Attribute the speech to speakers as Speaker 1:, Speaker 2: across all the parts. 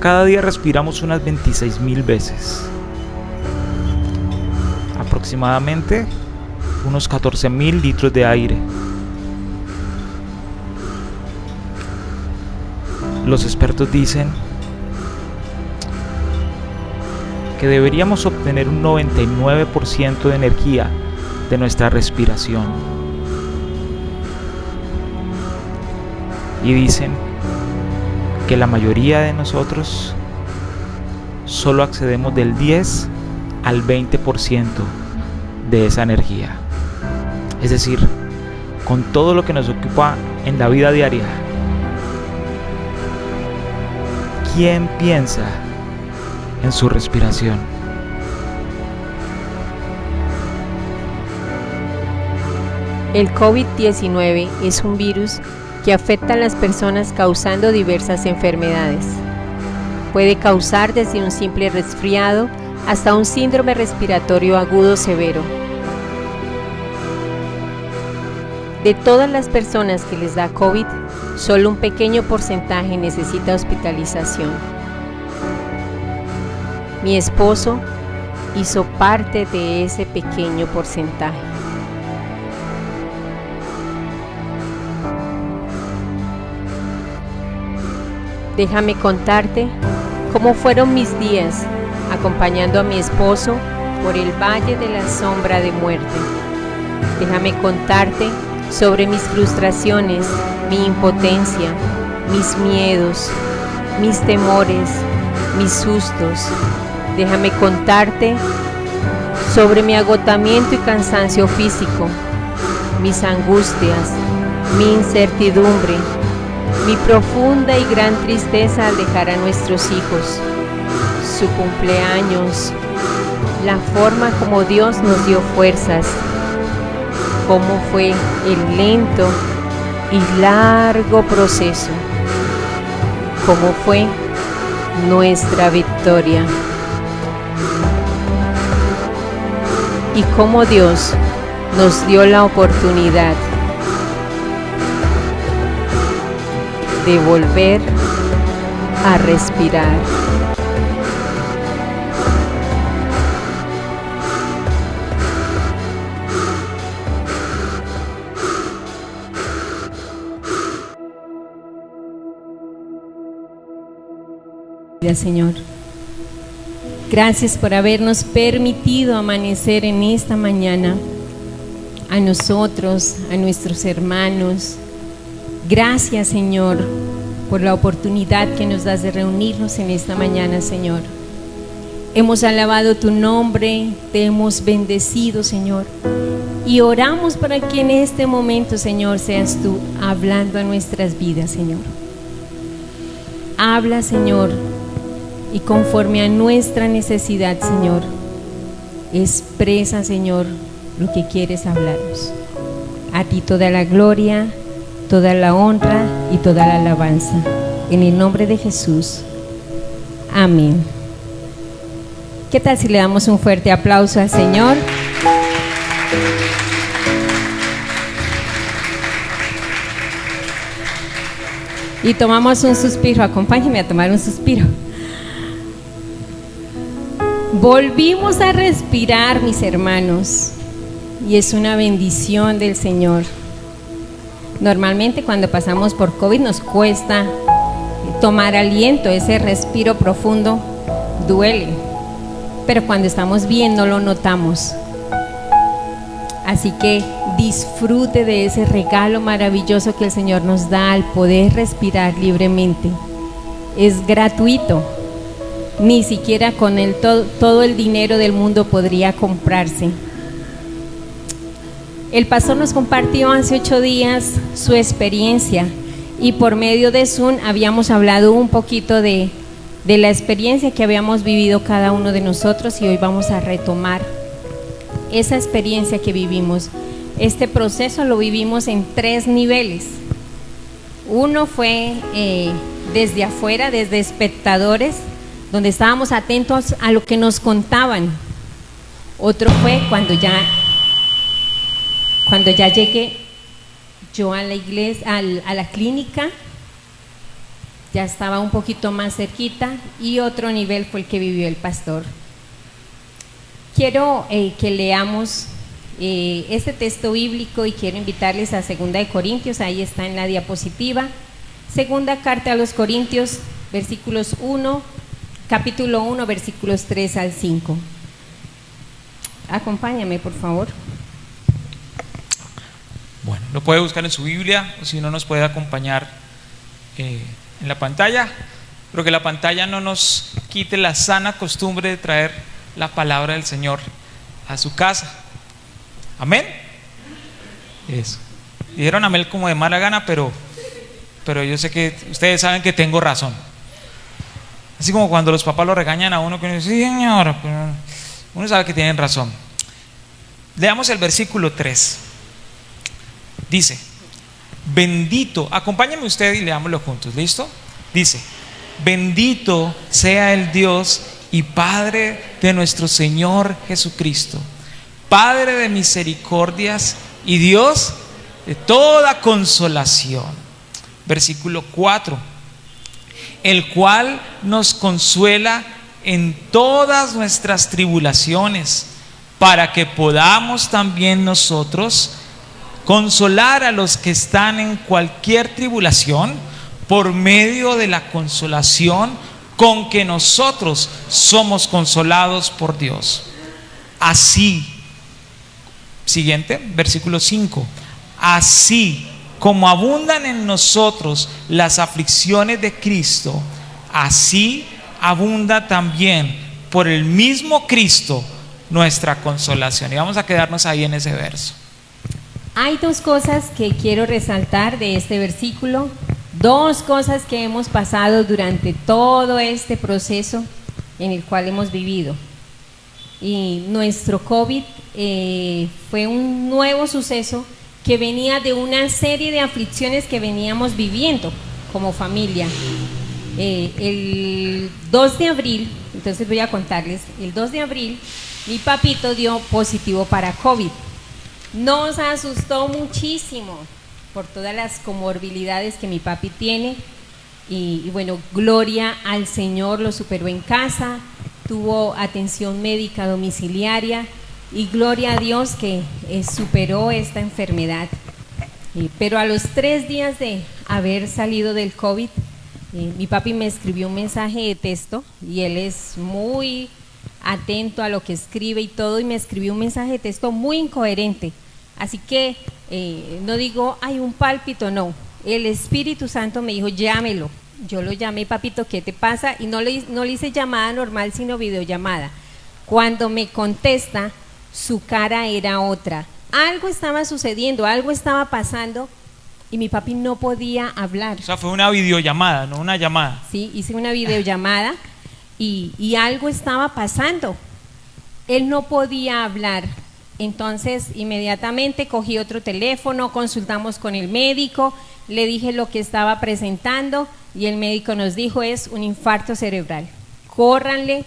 Speaker 1: Cada día respiramos unas 26.000 veces. Aproximadamente unos 14.000 litros de aire. Los expertos dicen que deberíamos obtener un 99% de energía de nuestra respiración. Y dicen que la mayoría de nosotros solo accedemos del 10 al 20% de esa energía. Es decir, con todo lo que nos ocupa en la vida diaria, ¿quién piensa en su respiración?
Speaker 2: El COVID-19 es un virus que afecta a las personas causando diversas enfermedades. Puede causar desde un simple resfriado hasta un síndrome respiratorio agudo severo. De todas las personas que les da COVID, solo un pequeño porcentaje necesita hospitalización. Mi esposo hizo parte de ese pequeño porcentaje. Déjame contarte cómo fueron mis días acompañando a mi esposo por el valle de la sombra de muerte. Déjame contarte sobre mis frustraciones, mi impotencia, mis miedos, mis temores, mis sustos. Déjame contarte sobre mi agotamiento y cansancio físico, mis angustias, mi incertidumbre, mi profunda y gran tristeza al dejar a nuestros hijos, su cumpleaños, la forma como Dios nos dio fuerzas, cómo fue el lento y largo proceso, cómo fue nuestra victoria y cómo Dios nos dio la oportunidad de volver a respirar.
Speaker 3: Señor, gracias por habernos permitido amanecer en esta mañana, a nosotros, a nuestros hermanos. Gracias, Señor, por la oportunidad que nos das de reunirnos en esta mañana, Señor. Hemos alabado tu nombre, te hemos bendecido, Señor, y oramos para que en este momento, Señor, seas tú hablando a nuestras vidas, Señor. Habla, Señor, y conforme a nuestra necesidad, Señor, expresa, Señor, lo que quieres hablarnos. A ti toda la gloria, toda la honra y toda la alabanza. En el nombre de Jesús. Amén. ¿Qué tal si le damos un fuerte aplauso al Señor? Y tomamos un suspiro. Acompáñenme a tomar un suspiro. Volvimos a respirar, mis hermanos, y es una bendición del Señor. Normalmente cuando pasamos por COVID nos cuesta tomar aliento, ese respiro profundo duele, pero cuando estamos bien no lo notamos. Así que disfrute de ese regalo maravilloso que el Señor nos da al poder respirar libremente. Es gratuito. Ni siquiera con todo el dinero del mundo podría comprarse. El pastor nos compartió hace 8 días su experiencia y por medio de Zoom habíamos hablado un poquito de la experiencia que habíamos vivido cada uno de nosotros, y hoy vamos a retomar esa experiencia que vivimos. Este proceso lo vivimos en 3 niveles. Uno fue desde afuera, desde espectadores, donde estábamos atentos a lo que nos contaban. Otro fue cuando ya llegué yo a la iglesia, a la clínica, ya estaba un poquito más cerquita, y otro nivel fue el que vivió el pastor. Quiero que leamos este texto bíblico y quiero invitarles a 2 de Corintios, ahí está en la diapositiva. Segunda carta a los Corintios, capítulo 1, versículos 3 al 5. Acompáñame, por favor.
Speaker 1: Bueno, lo puede buscar en su Biblia, o si no nos puede acompañar en la pantalla, pero que la pantalla no nos quite la sana costumbre de traer la palabra del Señor a su casa. Amén. Eso. Dijeron amén como de mala gana, pero yo sé que ustedes saben que tengo razón. Así como cuando los papás lo regañan a uno, que uno dice, sí, señor, pero uno sabe que tienen razón. Leamos el versículo 3. Dice, bendito, acompáñenme usted y leámoslo juntos, ¿listo? Dice, bendito sea el Dios y Padre de nuestro Señor Jesucristo, Padre de misericordias y Dios de toda consolación. Versículo 4, el cual nos consuela en todas nuestras tribulaciones, para que podamos también nosotros consolar a los que están en cualquier tribulación por medio de la consolación con que nosotros somos consolados por Dios. Así, siguiente, versículo 5, así como abundan en nosotros las aflicciones de Cristo, así abunda también por el mismo Cristo nuestra consolación. Y vamos a quedarnos ahí en ese verso.
Speaker 3: Hay dos cosas que quiero resaltar de este versículo, dos cosas que hemos pasado durante todo este proceso en el cual hemos vivido. Y nuestro COVID fue un nuevo suceso que venía de una serie de aflicciones que veníamos viviendo como familia. El 2 de abril, entonces voy a contarles, el 2 de abril mi papito dio positivo para COVID. Nos asustó muchísimo por todas las comorbilidades que mi papi tiene y bueno, gloria al Señor, lo superó en casa, tuvo atención médica domiciliaria y gloria a Dios que superó esta enfermedad. Pero a los 3 días de haber salido del COVID, mi papi me escribió un mensaje de texto y él es muy atento a lo que escribe y todo, y me escribió un mensaje de texto muy incoherente, así que no digo hay un pálpito, no, el Espíritu Santo me dijo llámelo. Yo lo llamé, papito, ¿qué te pasa? Y no le hice llamada normal sino videollamada. Cuando me contesta, su cara era otra, algo estaba sucediendo, algo estaba pasando y mi papi no podía hablar.
Speaker 1: O sea, fue una videollamada, no una llamada.
Speaker 3: Sí, hice una videollamada y algo estaba pasando. Él no podía hablar. Entonces, inmediatamente cogí otro teléfono, consultamos con el médico, le dije lo que estaba presentando y el médico nos dijo es un infarto cerebral. Córranle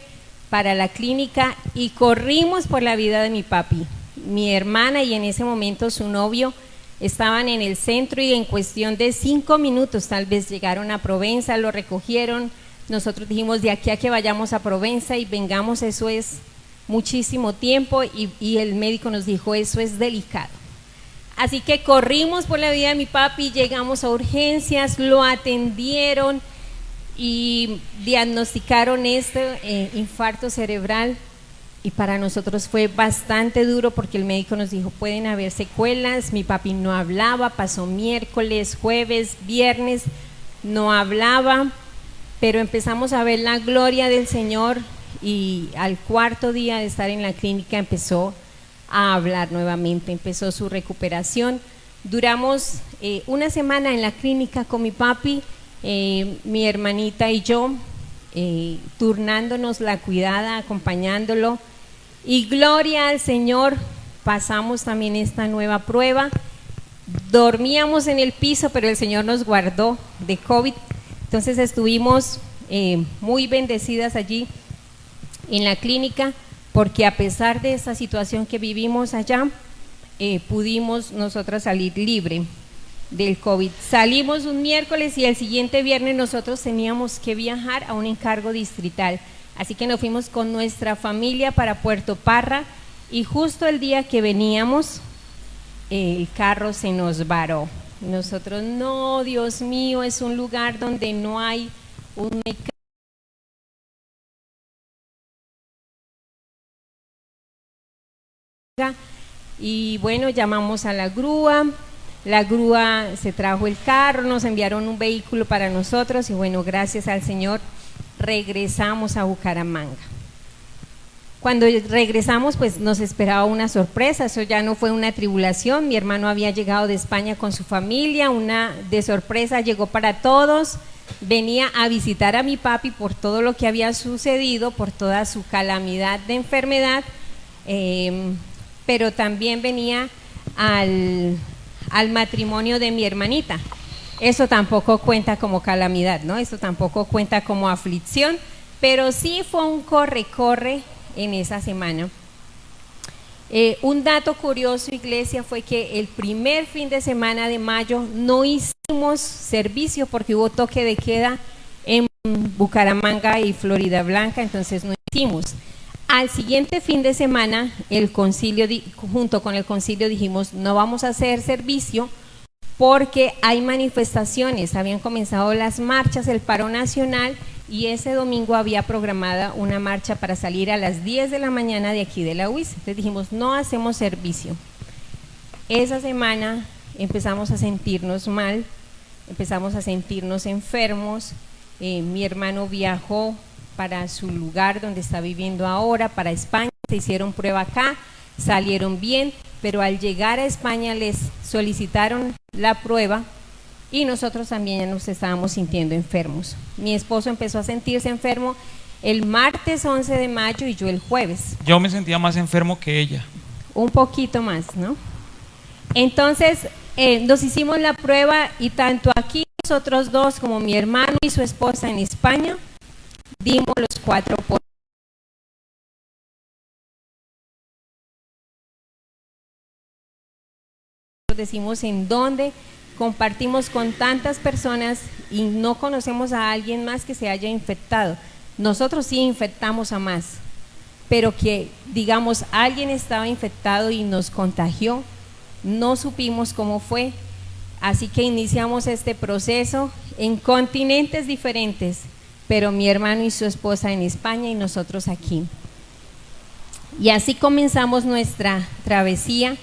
Speaker 3: para la clínica y corrimos por la vida de mi papi. Mi hermana y en ese momento su novio estaban en el centro y en cuestión de 5 minutos tal vez llegaron a Provenza, lo recogieron. Nosotros dijimos de aquí a que vayamos a Provenza y vengamos, eso es muchísimo tiempo y el médico nos dijo eso es delicado. Así que corrimos por la vida de mi papi, llegamos a urgencias, lo atendieron y diagnosticaron este infarto cerebral y para nosotros fue bastante duro porque el médico nos dijo pueden haber secuelas. Mi papi no hablaba, pasó miércoles, jueves, viernes, no hablaba, pero empezamos a ver la gloria del Señor y al 4.º día de estar en la clínica empezó a hablar nuevamente, empezó su recuperación. Duramos una semana en la clínica con mi papi, mi hermanita y yo, turnándonos la cuidada, acompañándolo, y gloria al Señor, pasamos también esta nueva prueba. Dormíamos en el piso, pero el Señor nos guardó de COVID, entonces estuvimos muy bendecidas allí en la clínica, porque a pesar de esta situación que vivimos allá, pudimos nosotras salir libre. del COVID. Salimos un miércoles y el siguiente viernes nosotros teníamos que viajar a un encargo distrital. Así que nos fuimos con nuestra familia para Puerto Parra y justo el día que veníamos, el carro se nos varó. Nosotros, no, Dios mío, es un lugar donde no hay un mecánico. Y bueno, llamamos a la grúa se trajo el carro, nos enviaron un vehículo para nosotros y bueno, gracias al Señor regresamos a Bucaramanga. Cuando regresamos pues nos esperaba una sorpresa, eso ya no fue una tribulación, mi hermano había llegado de España con su familia, una de sorpresa llegó para todos, venía a visitar a mi papi por todo lo que había sucedido, por toda su calamidad de enfermedad, pero también venía al matrimonio de mi hermanita. Eso tampoco cuenta como calamidad, ¿no? Eso tampoco cuenta como aflicción, pero sí fue un corre-corre en esa semana. Un dato curioso, iglesia, fue que el primer fin de semana de mayo no hicimos servicio porque hubo toque de queda en Bucaramanga y Florida Blanca, entonces no hicimos. Al siguiente fin de semana, el concilio, junto con el concilio dijimos, no vamos a hacer servicio porque hay manifestaciones, habían comenzado las marchas, el paro nacional, y ese domingo había programada una marcha para salir a las 10 de la mañana de aquí de la UIS. Entonces dijimos, no hacemos servicio. Esa semana empezamos a sentirnos mal, empezamos a sentirnos enfermos, mi hermano viajó para su lugar donde está viviendo ahora, para España, se hicieron prueba acá, salieron bien, pero al llegar a España les solicitaron la prueba y nosotros también ya nos estábamos sintiendo enfermos. Mi esposo empezó a sentirse enfermo el martes 11 de mayo y yo el jueves.
Speaker 1: Yo me sentía más enfermo que ella.
Speaker 3: Un poquito más, ¿no? Entonces nos hicimos la prueba y tanto aquí nosotros dos como mi hermano y su esposa en España dimos los 4 positivos. Decimos en dónde compartimos con tantas personas y no conocemos a alguien más que se haya infectado. Nosotros sí infectamos a más, pero que digamos alguien estaba infectado y nos contagió, no supimos cómo fue, así que iniciamos este proceso en continentes diferentes, pero mi hermano y su esposa en España y nosotros aquí. Y así comenzamos nuestra travesía.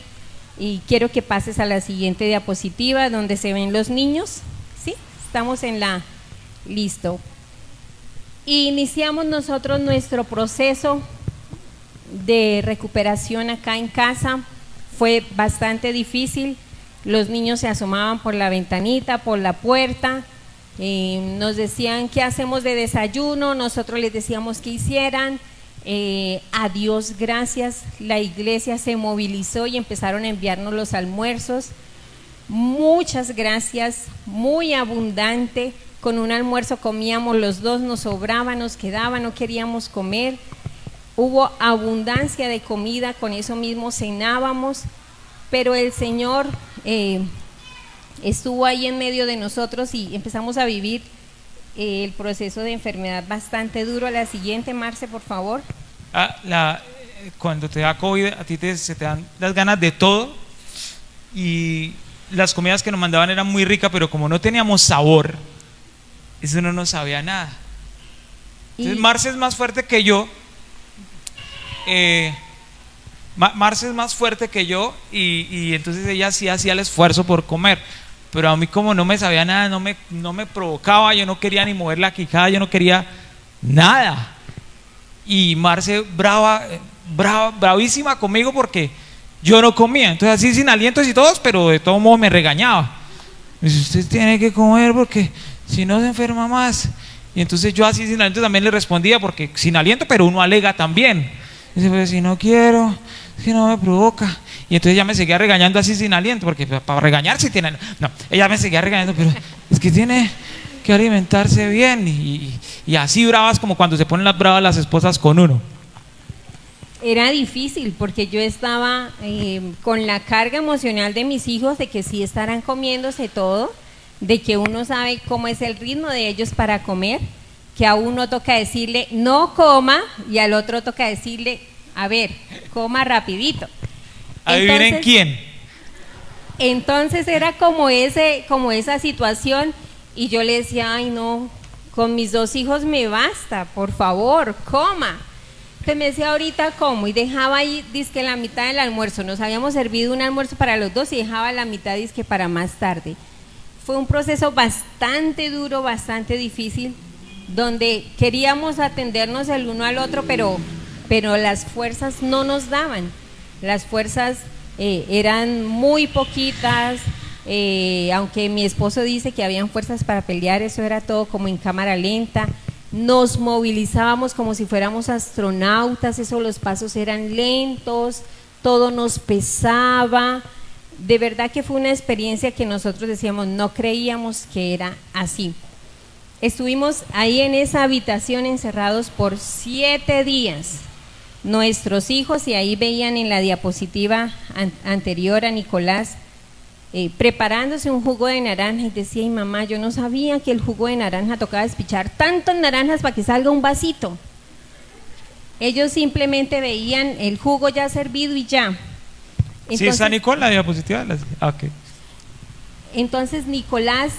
Speaker 3: Y quiero que pases a la siguiente diapositiva donde se ven los niños, ¿sí? Estamos en la, listo. Iniciamos nosotros nuestro proceso de recuperación acá en casa, fue bastante difícil, los niños se asomaban por la ventanita, por la puerta, nos decían qué hacemos de desayuno, nosotros les decíamos qué hicieran. A Dios gracias, la iglesia se movilizó y empezaron a enviarnos los almuerzos. Muchas gracias, muy abundante. Con un almuerzo comíamos los dos, nos sobraba, nos quedaba, no queríamos comer. Hubo abundancia de comida, con eso mismo cenábamos, pero el Señor estuvo ahí en medio de nosotros y empezamos a vivir el proceso de enfermedad bastante duro. La siguiente, Marce, por favor.
Speaker 1: Cuando te da COVID, a ti se te dan las ganas de todo y las comidas que nos mandaban eran muy ricas, pero como no teníamos sabor, eso no nos sabía nada. Entonces Marce es más fuerte que yo, Marce es más fuerte que yo y entonces ella sí hacía el esfuerzo por comer. Pero a mí como no me sabía nada, no me provocaba, yo no quería ni mover la quijada, yo no quería nada. Y Marce bravísima conmigo porque yo no comía. Entonces así sin alientos y todos, pero de todo modo me regañaba. Me dice, usted tiene que comer porque si no se enferma más. Y entonces yo así sin aliento también le respondía, porque sin aliento, pero uno alega también. Dice, pues si no quiero, si no me provoca. Y entonces ella me seguía regañando así sin aliento, porque para regañar si tienen, no, ella me seguía regañando, pero es que tiene que alimentarse bien y así bravas como cuando se ponen las bravas las esposas con uno.
Speaker 3: Era difícil porque yo estaba con la carga emocional de mis hijos, de que sí estarán comiéndose todo, de que uno sabe cómo es el ritmo de ellos para comer, que a uno toca decirle no coma y al otro toca decirle, a ver, coma rapidito.
Speaker 1: Adivinen quién.
Speaker 3: Entonces era como esa situación, y yo le decía, ay no, con mis 2 hijos me basta, por favor, coma. Entonces me decía, ahorita como, y dejaba ahí dizque la mitad del almuerzo. Nos habíamos servido un almuerzo para los 2 y dejaba la mitad dizque para más tarde. Fue un proceso bastante duro, bastante difícil, donde queríamos atendernos el uno al otro, pero las fuerzas no nos daban. Las fuerzas eran muy poquitas, aunque mi esposo dice que habían fuerzas para pelear, eso era todo como en cámara lenta. Nos movilizábamos como si fuéramos astronautas, los pasos eran lentos, todo nos pesaba. De verdad que fue una experiencia que nosotros decíamos, no creíamos que era así. Estuvimos ahí en esa habitación encerrados por 7 días. Nuestros hijos, y ahí veían en la diapositiva anterior a Nicolás, preparándose un jugo de naranja, y decía, ay mamá, yo no sabía que el jugo de naranja tocaba despichar tantas naranjas para que salga un vasito. Ellos simplemente veían el jugo ya servido y ya. Entonces,
Speaker 1: ¿sí está Nicole la diapositiva? Okay.
Speaker 3: Entonces Nicolás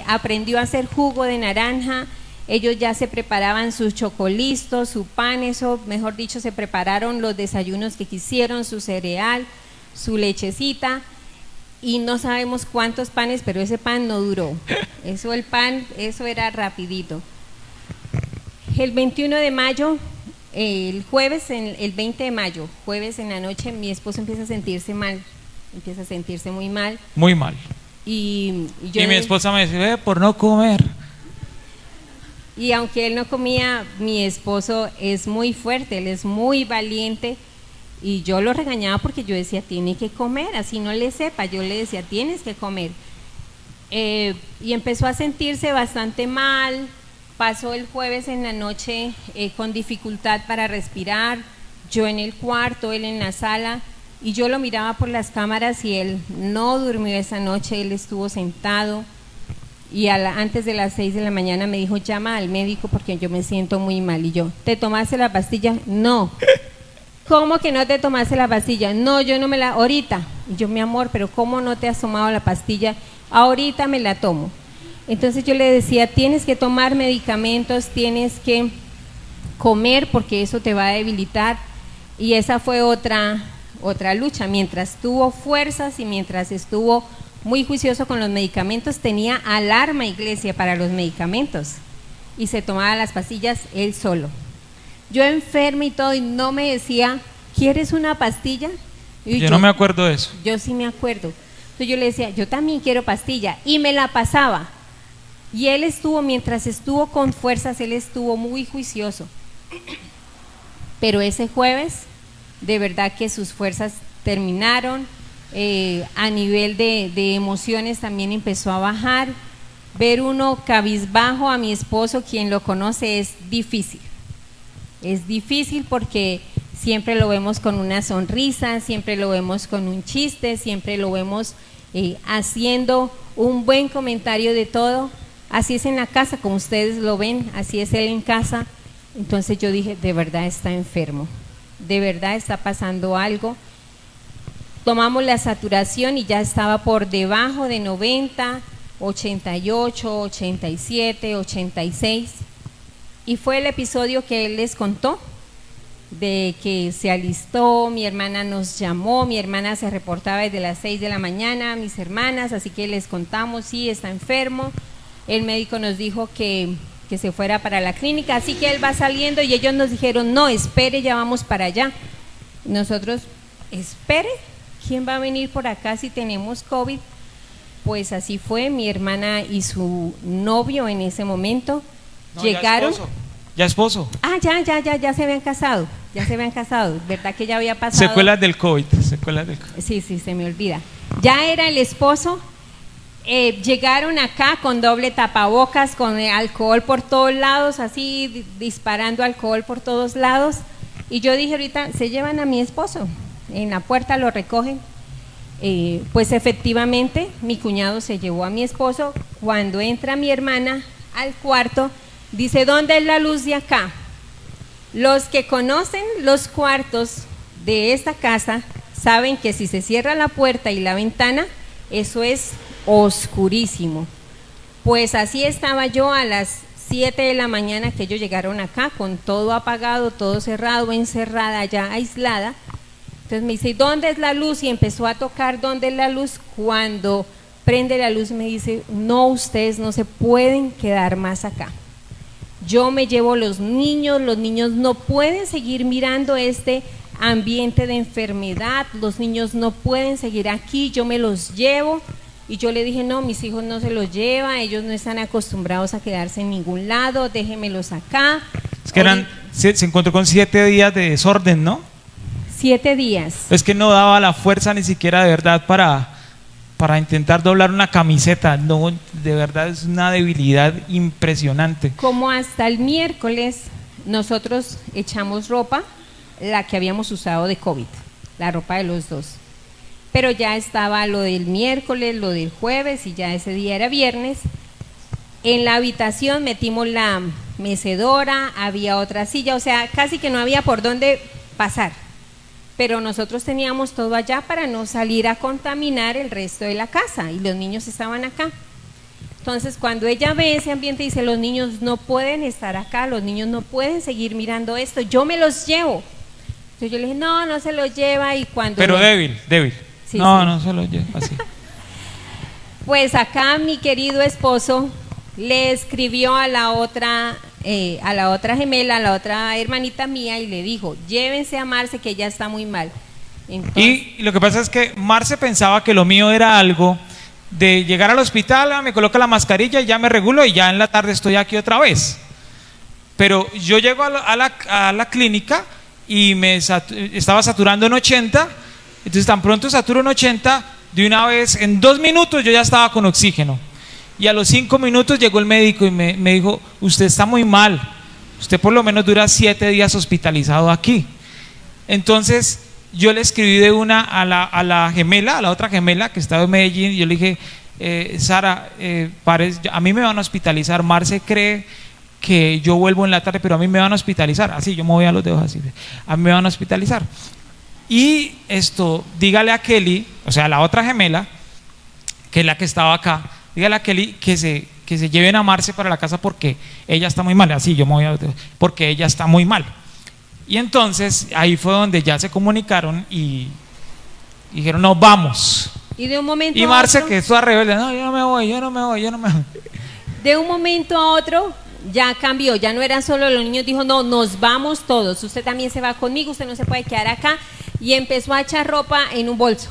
Speaker 3: aprendió a hacer jugo de naranja. Ellos ya se preparaban sus chocolistos, su pan, eso, mejor dicho, se prepararon los desayunos que quisieron, su cereal, su lechecita, y no sabemos cuántos panes, pero ese pan no duró. Eso era rapidito. El 21 de mayo, el jueves, el 20 de mayo, jueves en la noche, mi esposo empieza a sentirse mal, empieza a sentirse muy mal.
Speaker 1: Muy mal.
Speaker 3: Y
Speaker 1: mi esposa me dice, por no comer.
Speaker 3: Y aunque él no comía, mi esposo es muy fuerte, él es muy valiente, y yo lo regañaba porque yo decía, tiene que comer, así no le sepa, yo le decía, tienes que comer. Y empezó a sentirse bastante mal. Pasó el jueves en la noche con dificultad para respirar, yo en el cuarto, él en la sala, y yo lo miraba por las cámaras y él no durmió esa noche, él estuvo sentado, y antes de las 6 de la mañana me dijo, llama al médico porque yo me siento muy mal. Y yo, ¿te tomaste la pastilla? No. ¿Cómo que no te tomaste la pastilla? No, yo no me la, ahorita. Y yo, mi amor, pero ¿cómo no te has tomado la pastilla? Ahorita me la tomo. Entonces yo le decía, tienes que tomar medicamentos, tienes que comer porque eso te va a debilitar. Y esa fue otra lucha. Mientras tuvo fuerzas y mientras estuvo muy juicioso con los medicamentos, tenía alarma iglesia para los medicamentos y se tomaba las pastillas él solo. Yo enferma y todo, y no me decía, ¿quieres una pastilla? Y
Speaker 1: yo no me acuerdo de eso.
Speaker 3: Yo sí me acuerdo. Entonces yo le decía, yo también quiero pastilla, y me la pasaba. Y él estuvo, mientras estuvo con fuerzas, él estuvo muy juicioso. Pero ese jueves, de verdad que sus fuerzas terminaron. A nivel de emociones también empezó a bajar. Ver uno cabizbajo a mi esposo, quien lo conoce, es difícil porque siempre lo vemos con una sonrisa, siempre lo vemos con un chiste, siempre lo vemos haciendo un buen comentario de todo. Así es en la casa, como ustedes lo ven, así es él en casa. Entonces yo dije, de verdad está enfermo, de verdad está pasando algo. Tomamos la saturación y ya estaba por debajo de 90, 88, 87, 86. Y fue el episodio que él les contó, de que se alistó, mi hermana nos llamó, mi hermana se reportaba desde las 6 de la mañana, mis hermanas, así que les contamos, sí, está enfermo. El médico nos dijo que se fuera para la clínica, así que él va saliendo, y ellos nos dijeron, no, espere, ya vamos para allá. Nosotros, espere, ¿quién va a venir por acá si tenemos COVID? Pues así fue. Mi hermana y su novio en ese momento llegaron.
Speaker 1: Ya esposo.
Speaker 3: Ah, ya se habían casado, ¿verdad que ya había pasado?
Speaker 1: Secuelas del COVID.
Speaker 3: Sí, se me olvida. Ya era el esposo. Llegaron acá con doble tapabocas, con alcohol por todos lados, así disparando alcohol por todos lados. Y yo dije ahorita, se llevan a mi esposo, en la puerta lo recogen. Pues efectivamente mi cuñado se llevó a mi esposo. Cuando entra mi hermana al cuarto, dice, ¿dónde es la luz de acá? Los que conocen los cuartos de esta casa saben que si se cierra la puerta y la ventana, eso es oscurísimo. Pues así estaba yo a las 7 de la mañana que ellos llegaron acá, con todo apagado, todo cerrado, encerrada ya, aislada. Entonces me dice, ¿dónde es la luz? Y empezó a tocar dónde es la luz. Cuando prende la luz me dice, no, ustedes no se pueden quedar más acá. Yo me llevo los niños no pueden seguir mirando este ambiente de enfermedad, los niños no pueden seguir aquí, yo me los llevo. Y yo le dije, no, mis hijos no se los llevan, ellos no están acostumbrados a quedarse en ningún lado, déjenmelos acá.
Speaker 1: Es que se encontró con 7 días de desorden, ¿no?
Speaker 3: 7 días.
Speaker 1: Es que no daba la fuerza ni siquiera de verdad para intentar doblar una camiseta, no, de verdad es una debilidad impresionante.
Speaker 3: Como hasta el miércoles nosotros echamos ropa, la que habíamos usado de COVID, la ropa de los dos. Pero ya estaba lo del miércoles, lo del jueves y ya ese día era viernes. En la habitación metimos la mecedora, había otra silla, o sea, casi que no había por dónde pasar. Pero nosotros teníamos todo allá para no salir a contaminar el resto de la casa y los niños estaban acá. Entonces cuando ella ve ese ambiente dice, los niños no pueden estar acá, los niños no pueden seguir mirando esto, yo me los llevo. Entonces yo le dije, no, no se los lleva. Y cuando
Speaker 1: pero débil.
Speaker 3: Sí,
Speaker 1: no,
Speaker 3: sí.
Speaker 1: no se los lleva así.
Speaker 3: Pues acá mi querido esposo le escribió a la otra gemela, a la otra hermanita mía y le dijo, llévense a Marce que ella está muy mal. Entonces,
Speaker 1: y lo que pasa es que Marce pensaba que lo mío era algo de llegar al hospital, me coloca la mascarilla y ya me regulo y ya en la tarde estoy aquí otra vez. Pero yo llego a la clínica y estaba saturando en 80, entonces tan pronto saturo en 80, de una vez, en 2 minutos yo ya estaba con oxígeno. Y a los 5 minutos llegó el médico y me dijo, usted está muy mal, usted por lo menos dura 7 días hospitalizado aquí. Entonces yo le escribí de una a la otra gemela que estaba en Medellín, y yo le dije, Sara, a mí me van a hospitalizar, Marce cree que yo vuelvo en la tarde, pero a mí me van a hospitalizar, así, yo me voy a los dedos así, a mí me van a hospitalizar. Y dígale a Kelly, o sea, a la otra gemela, que es la que estaba acá, dígale a Kelly que se lleven a Marce para la casa porque ella está muy mal, así, yo me voy a los dedos, porque ella está muy mal. Y entonces ahí fue donde ya se comunicaron y dijeron, no, vamos.
Speaker 3: Y de un momento
Speaker 1: y Marce,
Speaker 3: a otro,
Speaker 1: que es toda rebelde, no, yo no me voy.
Speaker 3: De un momento a otro ya cambió, ya no eran solo los niños, dijo, no, nos vamos todos, usted también se va conmigo, usted no se puede quedar acá. Y empezó a echar ropa en un bolso.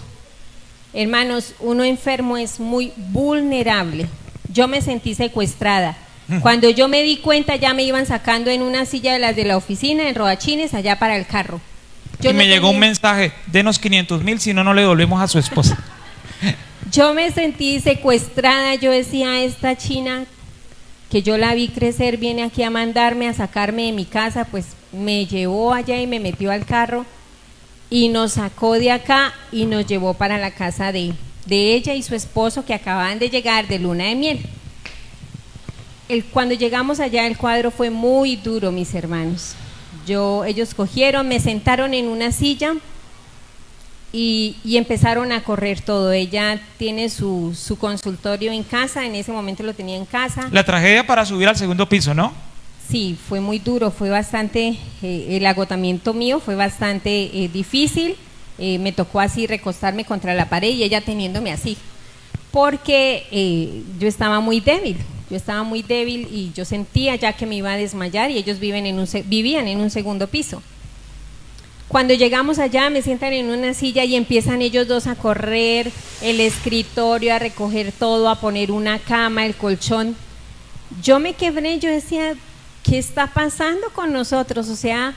Speaker 3: Hermanos, uno enfermo es muy vulnerable. Yo me sentí secuestrada. Cuando yo me di cuenta ya me iban sacando en una silla de las de la oficina, en rodachines, allá para el carro.
Speaker 1: Y me llegó un mensaje, denos 500,000, si no, no le devolvemos a su esposa.
Speaker 3: Yo me sentí secuestrada, yo decía, esta china que yo la vi crecer viene aquí a mandarme, a sacarme de mi casa, pues me llevó allá y me metió al carro y nos sacó de acá y nos llevó para la casa de ella y su esposo que acababan de llegar de luna de miel. Cuando llegamos allá el cuadro fue muy duro, mis hermanos. Ellos cogieron, me sentaron en una silla y empezaron a correr todo. Ella tiene su consultorio en casa, en ese momento lo tenía en casa.
Speaker 1: La tragedia para subir al 2.º piso, ¿no?
Speaker 3: Sí, fue muy duro, fue bastante, el agotamiento mío fue bastante difícil. Me tocó así recostarme contra la pared y ella teniéndome así, porque yo estaba muy débil y yo sentía ya que me iba a desmayar y ellos vivían en un 2.º piso. Cuando llegamos allá me sientan en una silla y empiezan ellos dos a correr el escritorio, a recoger todo, a poner una cama, el colchón. Yo me quebré, yo decía, ¿qué está pasando con nosotros? O sea,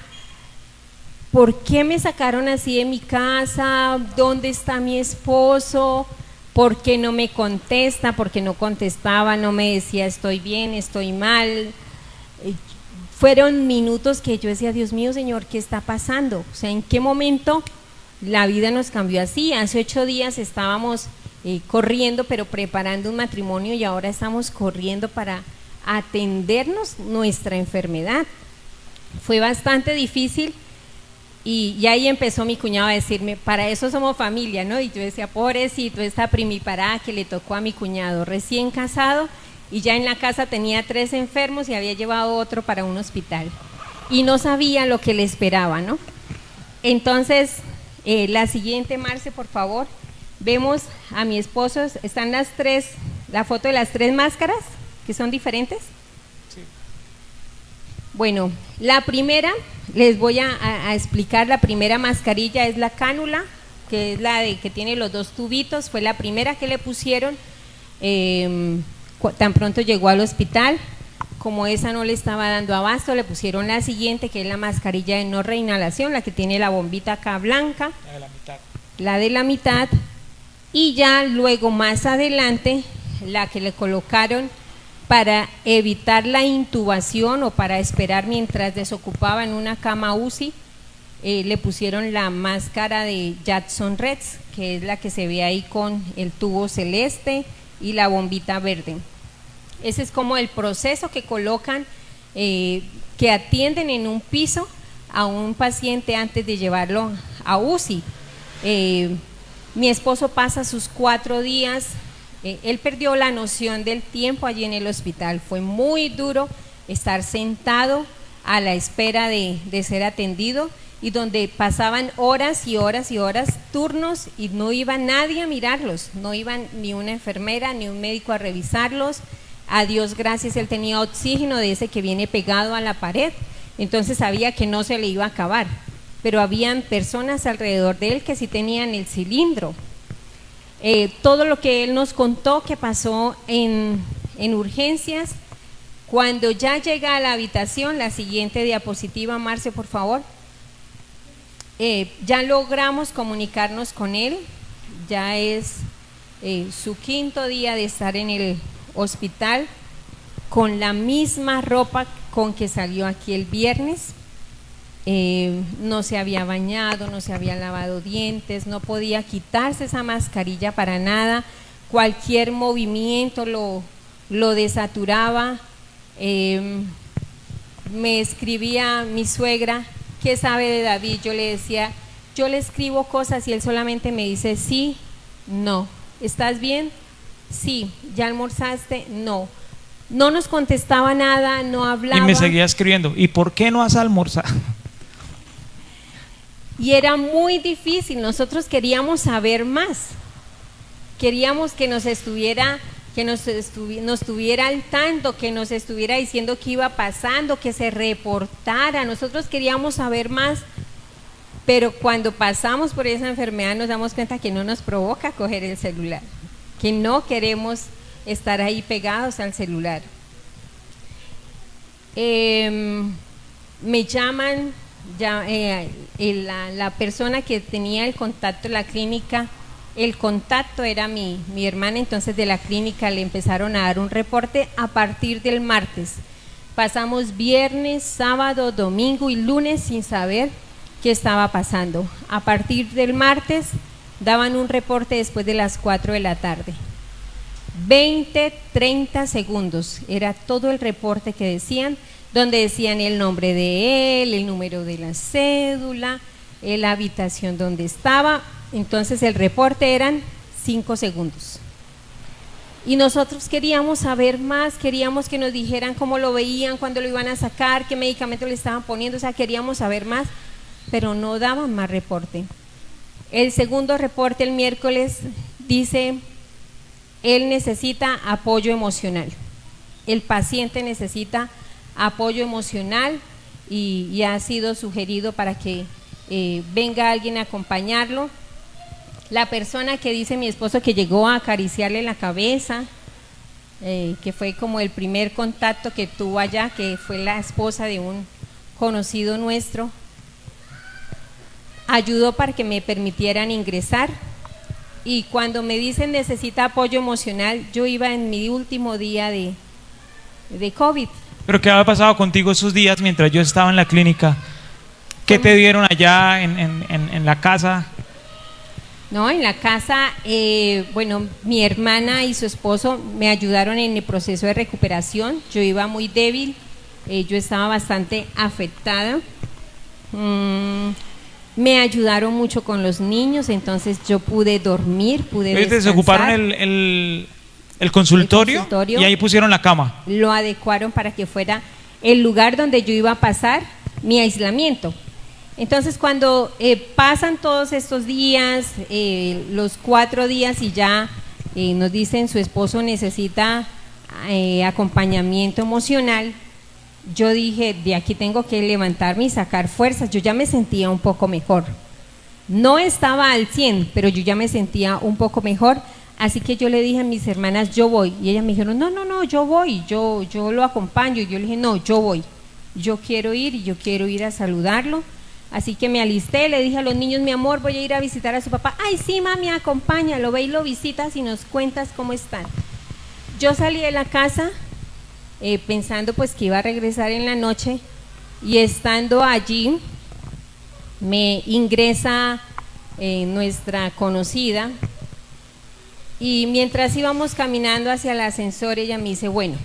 Speaker 3: ¿por qué me sacaron así de mi casa? ¿Dónde está mi esposo? ¿Por qué no me contesta? ¿Por qué no contestaba? No me decía estoy bien, estoy mal. fueron minutos que yo decía, Dios mío, Señor, ¿qué está pasando? O sea, ¿en qué momento la vida nos cambió así? Hace 8 días estábamos corriendo, pero preparando un matrimonio, y ahora estamos corriendo para atendernos nuestra enfermedad. Fue bastante difícil, y ahí empezó mi cuñado a decirme, para eso somos familia, ¿no? Y yo decía, pobrecito, esta primiparada que le tocó a mi cuñado, recién casado, y ya en la casa tenía 3 enfermos y había llevado otro para un hospital, y no sabía lo que le esperaba, ¿no? Entonces, la siguiente, Marce, por favor. Vemos a mi esposo, están la foto de las 3 máscaras, que son diferentes. Sí. Bueno, la primera, les voy a explicar. La primera mascarilla es la cánula, que es la que tiene los 2 tubitos, fue la primera que le pusieron tan pronto llegó al hospital. Como esa no le estaba dando abasto, le pusieron la siguiente, que es la mascarilla de no reinhalación, la que tiene la bombita acá blanca, la de la mitad. La de la mitad. Y ya luego más adelante, la que le colocaron para evitar la intubación o para esperar mientras desocupaba en una cama UCI, le pusieron la máscara de Jackson Reds, que es la que se ve ahí con el tubo celeste y la bombita verde. Ese es como el proceso que colocan, que atienden en un piso a un paciente antes de llevarlo a UCI. Mi esposo pasa sus 4 días, él perdió la noción del tiempo allí en el hospital. Fue muy duro estar sentado a la espera de ser atendido, y donde pasaban horas y horas y horas, turnos, y no iba nadie a mirarlos, no iba ni una enfermera ni un médico a revisarlos. A Dios gracias, él tenía oxígeno de ese que viene pegado a la pared, entonces sabía que no se le iba a acabar, pero habían personas alrededor de él que sí tenían el cilindro. Todo lo que él nos contó que pasó en urgencias, cuando ya llega a la habitación, la siguiente diapositiva, Marce, por favor. Ya logramos comunicarnos con él, ya es su 5.º día de estar en el hospital, con la misma ropa con que salió aquí el viernes. No se había bañado, no se había lavado dientes, no podía quitarse esa mascarilla para nada, cualquier movimiento lo desaturaba. Me escribía mi suegra, ¿qué sabe de David? Yo le decía, yo le escribo cosas y él solamente me dice sí, no. ¿Estás bien? Sí. ¿Ya almorzaste? No. No nos contestaba nada, no hablaba.
Speaker 1: Y me seguía escribiendo, ¿y por qué no has almorzado?
Speaker 3: Y era muy difícil, nosotros queríamos saber más, queríamos que nos estuviera al tanto, que nos estuviera diciendo qué iba pasando, que se reportara. Nosotros queríamos saber más, pero cuando pasamos por esa enfermedad nos damos cuenta que no nos provoca coger el celular, que no queremos estar ahí pegados al celular. Me llaman, la persona que tenía el contacto en la clínica, el contacto era mi hermana, entonces de la clínica le empezaron a dar un reporte a partir del martes. Pasamos viernes, sábado, domingo y lunes sin saber qué estaba pasando. A partir del martes daban un reporte después de las 4 de la tarde. 20, 30 segundos, era todo el reporte que decían, donde decían el nombre de él, el número de la cédula, la habitación donde estaba. Entonces el reporte eran 5 segundos. Y nosotros queríamos saber más, queríamos que nos dijeran cómo lo veían, cuándo lo iban a sacar, qué medicamento le estaban poniendo, o sea, queríamos saber más, pero no daban más reporte. El segundo reporte el miércoles dice, él necesita apoyo emocional, el paciente necesita apoyo emocional y ha sido sugerido para que venga alguien a acompañarlo. La persona que dice mi esposo que llegó a acariciarle la cabeza, que fue como el primer contacto que tuvo allá, que fue la esposa de un conocido nuestro, ayudó para que me permitieran ingresar. Y cuando me dicen necesita apoyo emocional, yo iba en mi último día de COVID,
Speaker 1: Pero ¿qué había pasado contigo esos días mientras yo estaba en la clínica? ¿Qué te dieron allá en la casa?
Speaker 3: No, en la casa, bueno, mi hermana y su esposo me ayudaron en el proceso de recuperación. Yo iba muy débil, yo estaba bastante afectada. Me ayudaron mucho con los niños, entonces yo pude dormir, pude descansar.
Speaker 1: Desocuparon el consultorio y ahí pusieron la cama.
Speaker 3: Lo adecuaron para que fuera el lugar donde yo iba a pasar mi aislamiento. Entonces cuando pasan todos estos días, los 4 días y ya nos dicen su esposo necesita acompañamiento emocional, yo dije, de aquí tengo que levantarme y sacar fuerzas. Yo ya me sentía un poco mejor. No estaba al 100, pero yo ya me sentía un poco mejor. Así que yo le dije a mis hermanas, yo voy. Y ellas me dijeron, no, yo voy, yo lo acompaño. Y yo le dije, no, yo voy. Yo quiero ir y yo quiero ir a saludarlo. Así que me alisté, le dije a los niños, mi amor, voy a ir a visitar a su papá. Ay, sí, mami, acompáñalo, ve y lo visitas y nos cuentas cómo están. Yo salí de la casa pensando pues que iba a regresar en la noche, y estando allí me ingresa nuestra conocida, y mientras íbamos caminando hacia el ascensor ella me dice, bueno,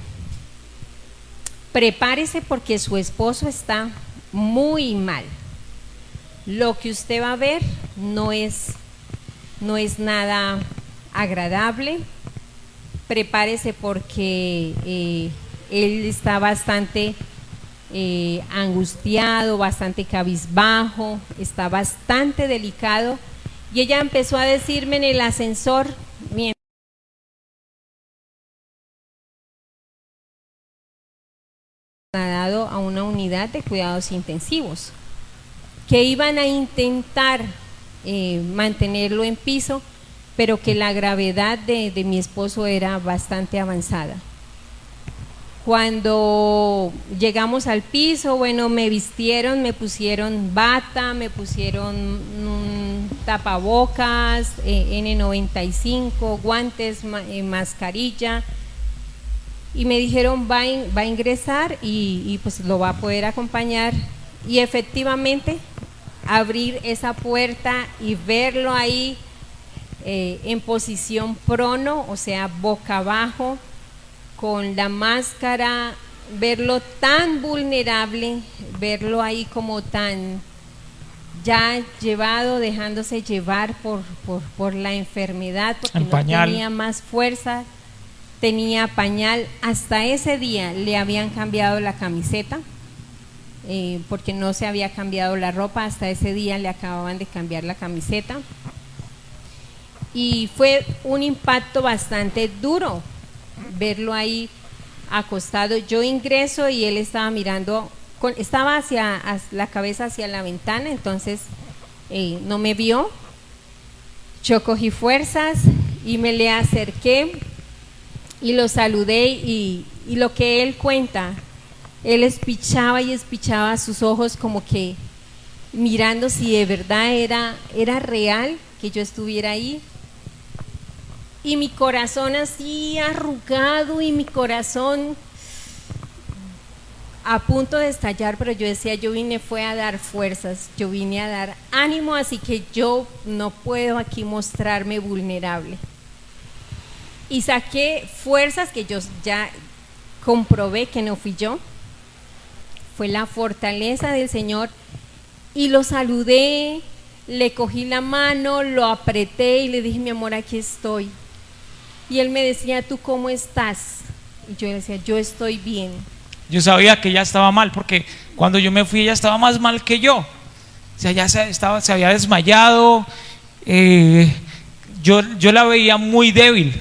Speaker 3: prepárese porque su esposo está muy mal. Lo que usted va a ver no es nada agradable. Prepárese porque él está bastante angustiado, bastante cabizbajo, está bastante delicado. Y ella empezó a decirme en el ascensor, mientras trasladado a una unidad de cuidados intensivos, que iban a intentar mantenerlo en piso, pero que la gravedad de mi esposo era bastante avanzada. Cuando llegamos al piso, bueno, me vistieron, me pusieron bata, me pusieron tapabocas, N95, guantes, mascarilla, y me dijeron va a ingresar y pues lo va a poder acompañar. Y efectivamente abrir esa puerta y verlo ahí en posición prono, o sea, boca abajo, con la máscara, verlo tan vulnerable, verlo ahí como tan ya llevado, dejándose llevar por la enfermedad, porque no tenía más fuerza, tenía pañal. Hasta ese día le habían cambiado la camiseta, porque no se había cambiado la ropa. Hasta ese día le acababan de cambiar la camiseta, y fue un impacto bastante duro verlo ahí acostado. Yo ingreso y él estaba mirando, estaba hacia la cabeza hacia la ventana, entonces no me vio. Yo cogí fuerzas y me le acerqué y lo saludé, y lo que él cuenta, él espichaba y espichaba sus ojos como que mirando si de verdad era real que yo estuviera ahí. Y mi corazón así arrugado, y mi corazón a punto de estallar, pero yo decía, yo vine fue a dar fuerzas, yo vine a dar ánimo, así que yo no puedo aquí mostrarme vulnerable. Y saqué fuerzas que yo ya comprobé que no fui yo, fue la fortaleza del Señor, y lo saludé, le cogí la mano, lo apreté y le dije, mi amor, aquí estoy. Y él me decía, ¿tú cómo estás? Y yo le decía, yo estoy bien.
Speaker 1: Yo sabía que ella estaba mal, porque cuando yo me fui ella estaba más mal que yo. O sea, ya se había desmayado. Yo la veía muy débil.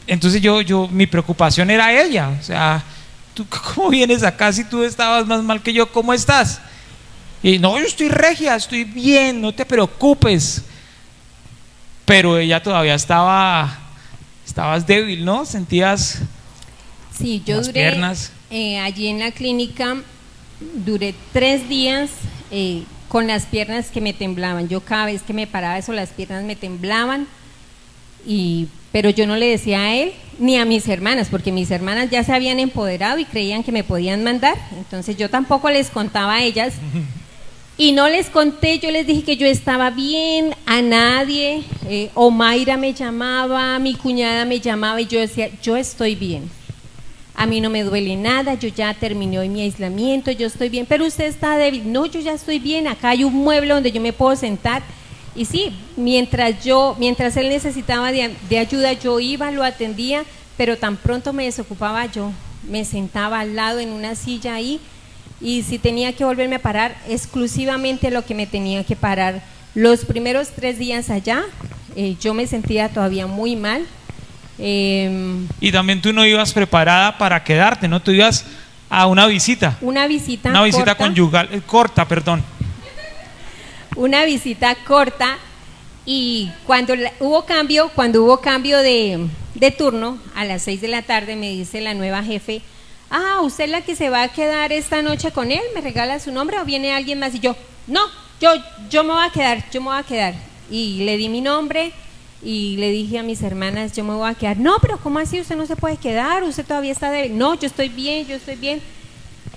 Speaker 1: Entonces mi preocupación era ella. O sea, ¿tú cómo vienes acá si tú estabas más mal que yo? ¿Cómo estás? Y no, yo estoy regia, estoy bien, no te preocupes. Pero ella todavía estabas débil, ¿no? Sentías.
Speaker 3: Sí, yo
Speaker 1: las
Speaker 3: duré
Speaker 1: piernas.
Speaker 3: Allí en la clínica, duré 3 días con las piernas que me temblaban. Yo cada vez que me paraba eso, las piernas me temblaban, pero yo no le decía a él ni a mis hermanas, porque mis hermanas ya se habían empoderado y creían que me podían mandar, entonces yo tampoco les contaba a ellas y no les conté. Yo les dije que yo estaba bien, a nadie. Omaira me llamaba, mi cuñada me llamaba y yo decía, yo estoy bien, a mí no me duele nada, yo ya terminé hoy mi aislamiento, yo estoy bien, pero usted está débil. No, yo ya estoy bien, acá hay un mueble donde yo me puedo sentar. Y sí, mientras él necesitaba de ayuda, yo iba, lo atendía, pero tan pronto me desocupaba, yo me sentaba al lado en una silla ahí, y si tenía que volverme a parar, exclusivamente lo que me tenía que parar. Los primeros 3 días allá, yo me sentía todavía muy mal.
Speaker 1: Y también tú no ibas preparada para quedarte, ¿no? Tú ibas a una visita.
Speaker 3: Una visita
Speaker 1: corta. Conyugal, corta, perdón.
Speaker 3: Una visita corta, y cuando hubo cambio de turno, a las 6 de la tarde me dice la nueva jefe, ¿usted es la que se va a quedar esta noche con él? ¿Me regala su nombre o viene alguien más? Y yo, no, yo me voy a quedar. Y le di mi nombre y le dije a mis hermanas, yo me voy a quedar. No, pero ¿cómo así? Usted no se puede quedar, usted todavía está débil. No, yo estoy bien.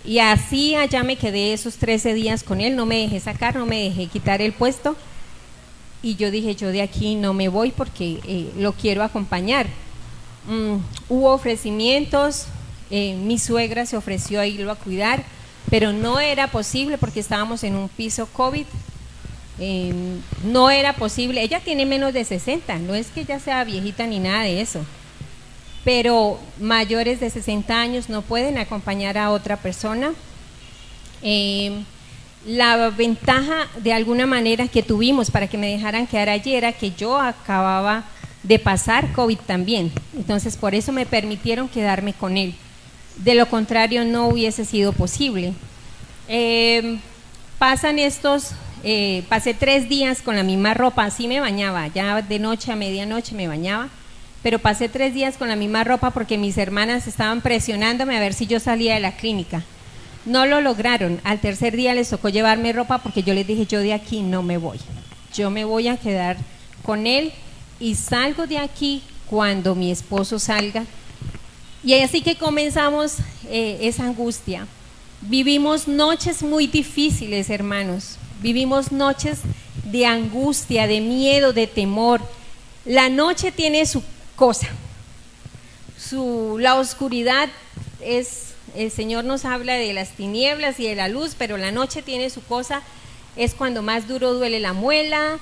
Speaker 3: Y así allá me quedé esos 13 días con él, no me dejé sacar, no me dejé quitar el puesto. Y yo dije, yo de aquí no me voy porque lo quiero acompañar. Hubo ofrecimientos, mi suegra se ofreció a irlo a cuidar, pero no era posible porque estábamos en un piso COVID. No era posible. Ella tiene menos de 60, no es que ella sea viejita ni nada de eso, pero mayores de 60 años no pueden acompañar a otra persona. La ventaja de alguna manera que tuvimos para que me dejaran quedar allí era que yo acababa de pasar COVID también, entonces por eso me permitieron quedarme con él. De lo contrario no hubiese sido posible. Pasé 3 días con la misma ropa, así me bañaba, ya de noche a medianoche me bañaba, pero pasé 3 días con la misma ropa porque mis hermanas estaban presionándome a ver si yo salía de la clínica. No lo lograron. Al tercer día les tocó llevarme ropa porque yo les dije, yo de aquí no me voy, yo me voy a quedar con él y salgo de aquí cuando mi esposo salga. Y así que comenzamos esa angustia. Vivimos noches muy difíciles, hermanos, vivimos noches de angustia, de miedo, de temor. La noche tiene su cosa, la oscuridad es, el Señor nos habla de las tinieblas y de la luz, pero la noche tiene su cosa. Es cuando más duro duele la muela,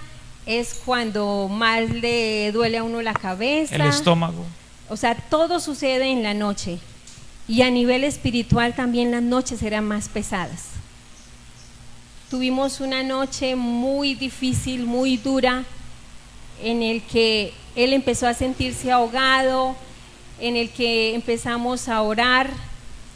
Speaker 3: es cuando más le duele a uno la cabeza,
Speaker 1: el estómago.
Speaker 3: O sea, todo sucede en la noche, y a nivel espiritual también las noches eran más pesadas. Tuvimos una noche muy difícil, muy dura, en el que él empezó a sentirse ahogado, en el que empezamos a orar,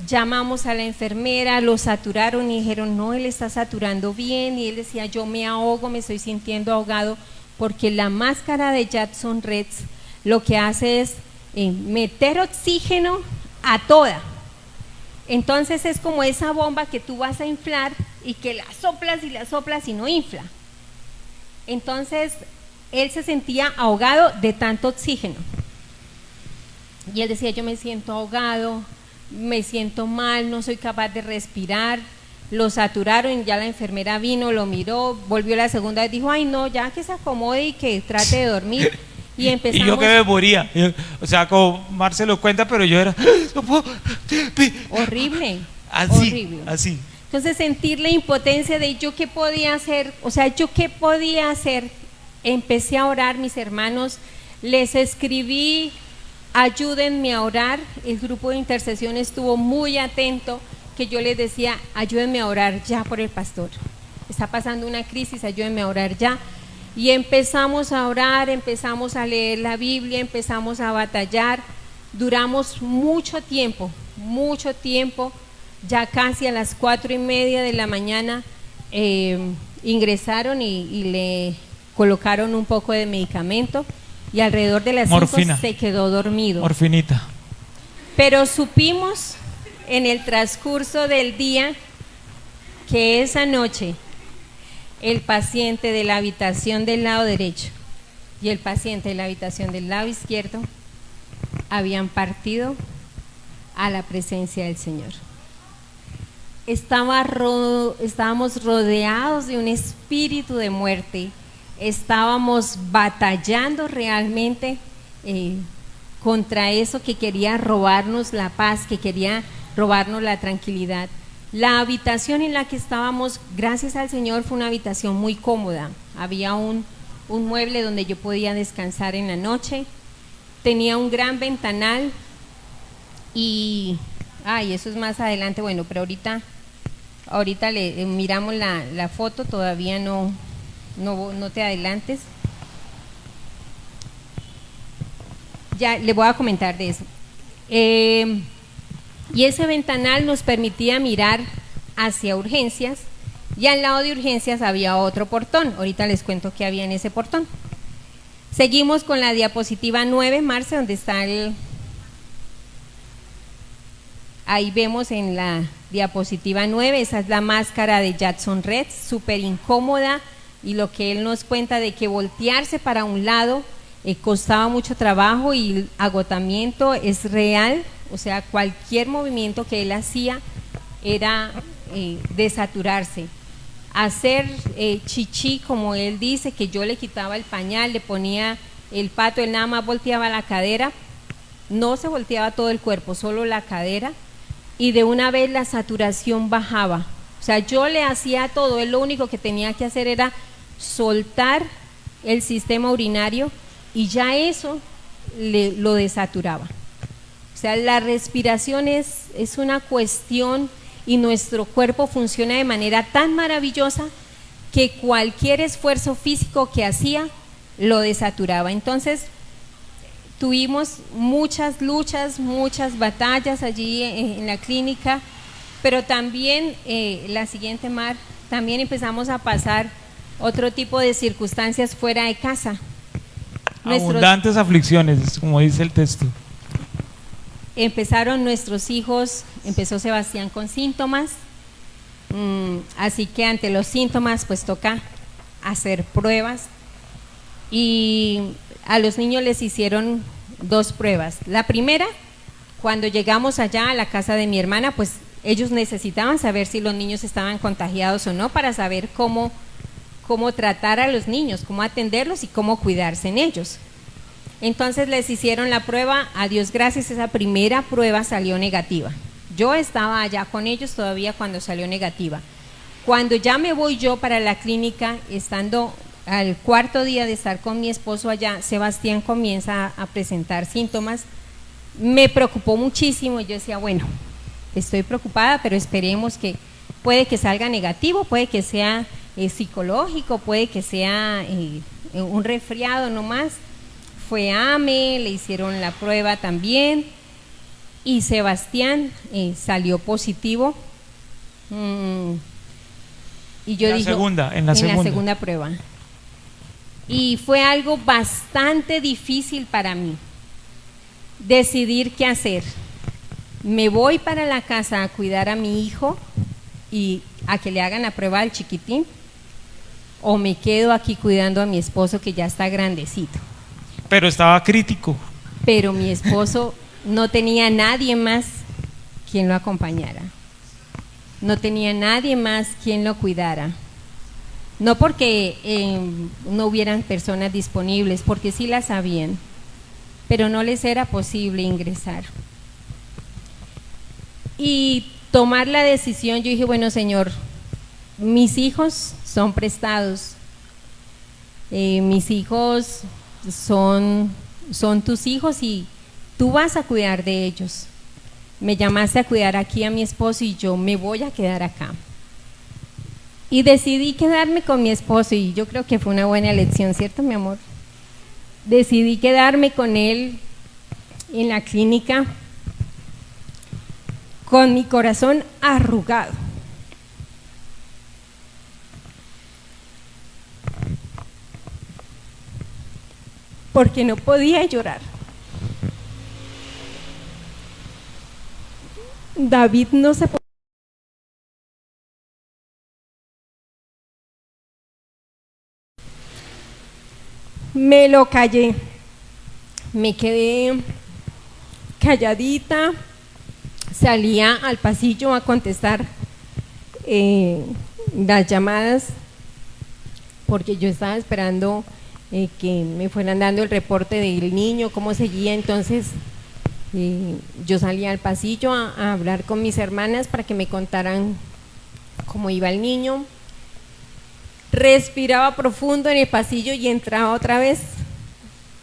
Speaker 3: llamamos a la enfermera, lo saturaron y dijeron, no, él está saturando bien, y él decía, yo me ahogo, me estoy sintiendo ahogado, porque la máscara de Jackson Reds lo que hace es meter oxígeno a toda. Entonces es como esa bomba que tú vas a inflar y que la soplas y no infla. Entonces él se sentía ahogado de tanto oxígeno. Y él decía, yo me siento ahogado, me siento mal, no soy capaz de respirar. Lo saturaron, ya la enfermera vino, lo miró, volvió la segunda vez, dijo, ay no, ya que se acomode y que trate de dormir. Y empezamos.
Speaker 1: Y yo que me moría, o sea, como Marcelo cuenta, pero yo era
Speaker 3: horrible,
Speaker 1: así,
Speaker 3: horrible.
Speaker 1: Así.
Speaker 3: Entonces sentir la impotencia de yo qué podía hacer, o sea, yo qué podía hacer. Empecé a orar, mis hermanos, les escribí, ayúdenme a orar. El grupo de intercesión estuvo muy atento, que yo les decía, ayúdenme a orar ya por el pastor, está pasando una crisis, ayúdenme a orar ya. Y empezamos a orar, empezamos a leer la Biblia, empezamos a batallar. Duramos mucho tiempo, ya casi a las 4:30 de la mañana ingresaron y le colocaron un poco de medicamento, y alrededor de las 5 se quedó dormido.
Speaker 1: Morfinita.
Speaker 3: Pero supimos en el transcurso del día que esa noche el paciente de la habitación del lado derecho y el paciente de la habitación del lado izquierdo habían partido a la presencia del Señor. Estábamos rodeados de un espíritu de muerte, estábamos batallando realmente contra eso que quería robarnos la paz, que quería robarnos la tranquilidad. La habitación en la que estábamos, gracias al Señor, fue una habitación muy cómoda. Había un mueble donde yo podía descansar en la noche, tenía un gran ventanal y eso es más adelante, bueno, pero ahorita le miramos la foto, todavía no te adelantes. Ya le voy a comentar de eso. Y ese ventanal nos permitía mirar hacia urgencias, y al lado de urgencias había otro portón. Ahorita les cuento qué había en ese portón. Seguimos con la diapositiva 9, Marce, donde está ahí vemos en la diapositiva 9, esa es la máscara de Jackson Red, súper incómoda, y lo que él nos cuenta de que voltearse para un lado costaba mucho trabajo y el agotamiento es real, o sea, cualquier movimiento que él hacía era desaturarse. Hacer chichi, como él dice, que yo le quitaba el pañal, le ponía el pato, él nada más volteaba la cadera, no se volteaba todo el cuerpo, solo la cadera, y de una vez la saturación bajaba. O sea, yo le hacía todo, él lo único que tenía que hacer era soltar el sistema urinario y ya eso lo desaturaba. O sea, la respiración es una cuestión, y nuestro cuerpo funciona de manera tan maravillosa que cualquier esfuerzo físico que hacía lo desaturaba. Entonces tuvimos muchas luchas, muchas batallas allí en la clínica, pero también la siguiente, Mar, también empezamos a pasar otro tipo de circunstancias fuera de casa.
Speaker 1: Abundantes aflicciones, como dice el texto.
Speaker 3: Empezaron nuestros hijos, empezó Sebastián con síntomas, así que ante los síntomas pues toca hacer pruebas, y a los niños les hicieron 2 pruebas. La primera, cuando llegamos allá a la casa de mi hermana, pues ellos necesitaban saber si los niños estaban contagiados o no, para saber cómo tratar a los niños, cómo atenderlos y cómo cuidarse en ellos. Entonces les hicieron la prueba, a Dios gracias, esa primera prueba salió negativa. Yo estaba allá con ellos todavía cuando salió negativa. Cuando ya me voy yo para la clínica, estando al 4.º día de estar con mi esposo allá, Sebastián comienza a presentar síntomas. Me preocupó muchísimo, yo decía, bueno, estoy preocupada, pero esperemos que puede que salga negativo, puede que sea psicológico, puede que sea un resfriado nomás. Fue AME, le hicieron la prueba también, y Sebastián salió positivo. Y yo dije, en la segunda prueba. Y fue algo bastante difícil para mí decidir qué hacer. Me voy para la casa a cuidar a mi hijo y a que le hagan la prueba al chiquitín, o me quedo aquí cuidando a mi esposo que ya está grandecito.
Speaker 1: Pero estaba crítico.
Speaker 3: Pero mi esposo no tenía nadie más quien lo acompañara, no tenía nadie más quien lo cuidara. No porque no hubieran personas disponibles, porque sí las habían, pero no les era posible ingresar. Y tomar la decisión, yo dije, bueno, Señor, mis hijos son prestados, mis hijos son tus hijos y tú vas a cuidar de ellos. Me llamaste a cuidar aquí a mi esposo y yo me voy a quedar acá. Y decidí quedarme con mi esposo, y yo creo que fue una buena elección, ¿cierto, mi amor? Decidí quedarme con él en la clínica con mi corazón arrugado. Porque no podía llorar. David no se podía. me lo callé, me quedé calladita, salía al pasillo a contestar las llamadas, porque yo estaba esperando que me fueran dando el reporte del niño, cómo seguía. Entonces yo salía al pasillo a hablar con mis hermanas para que me contaran cómo iba el niño. Respiraba profundo en el pasillo y entraba otra vez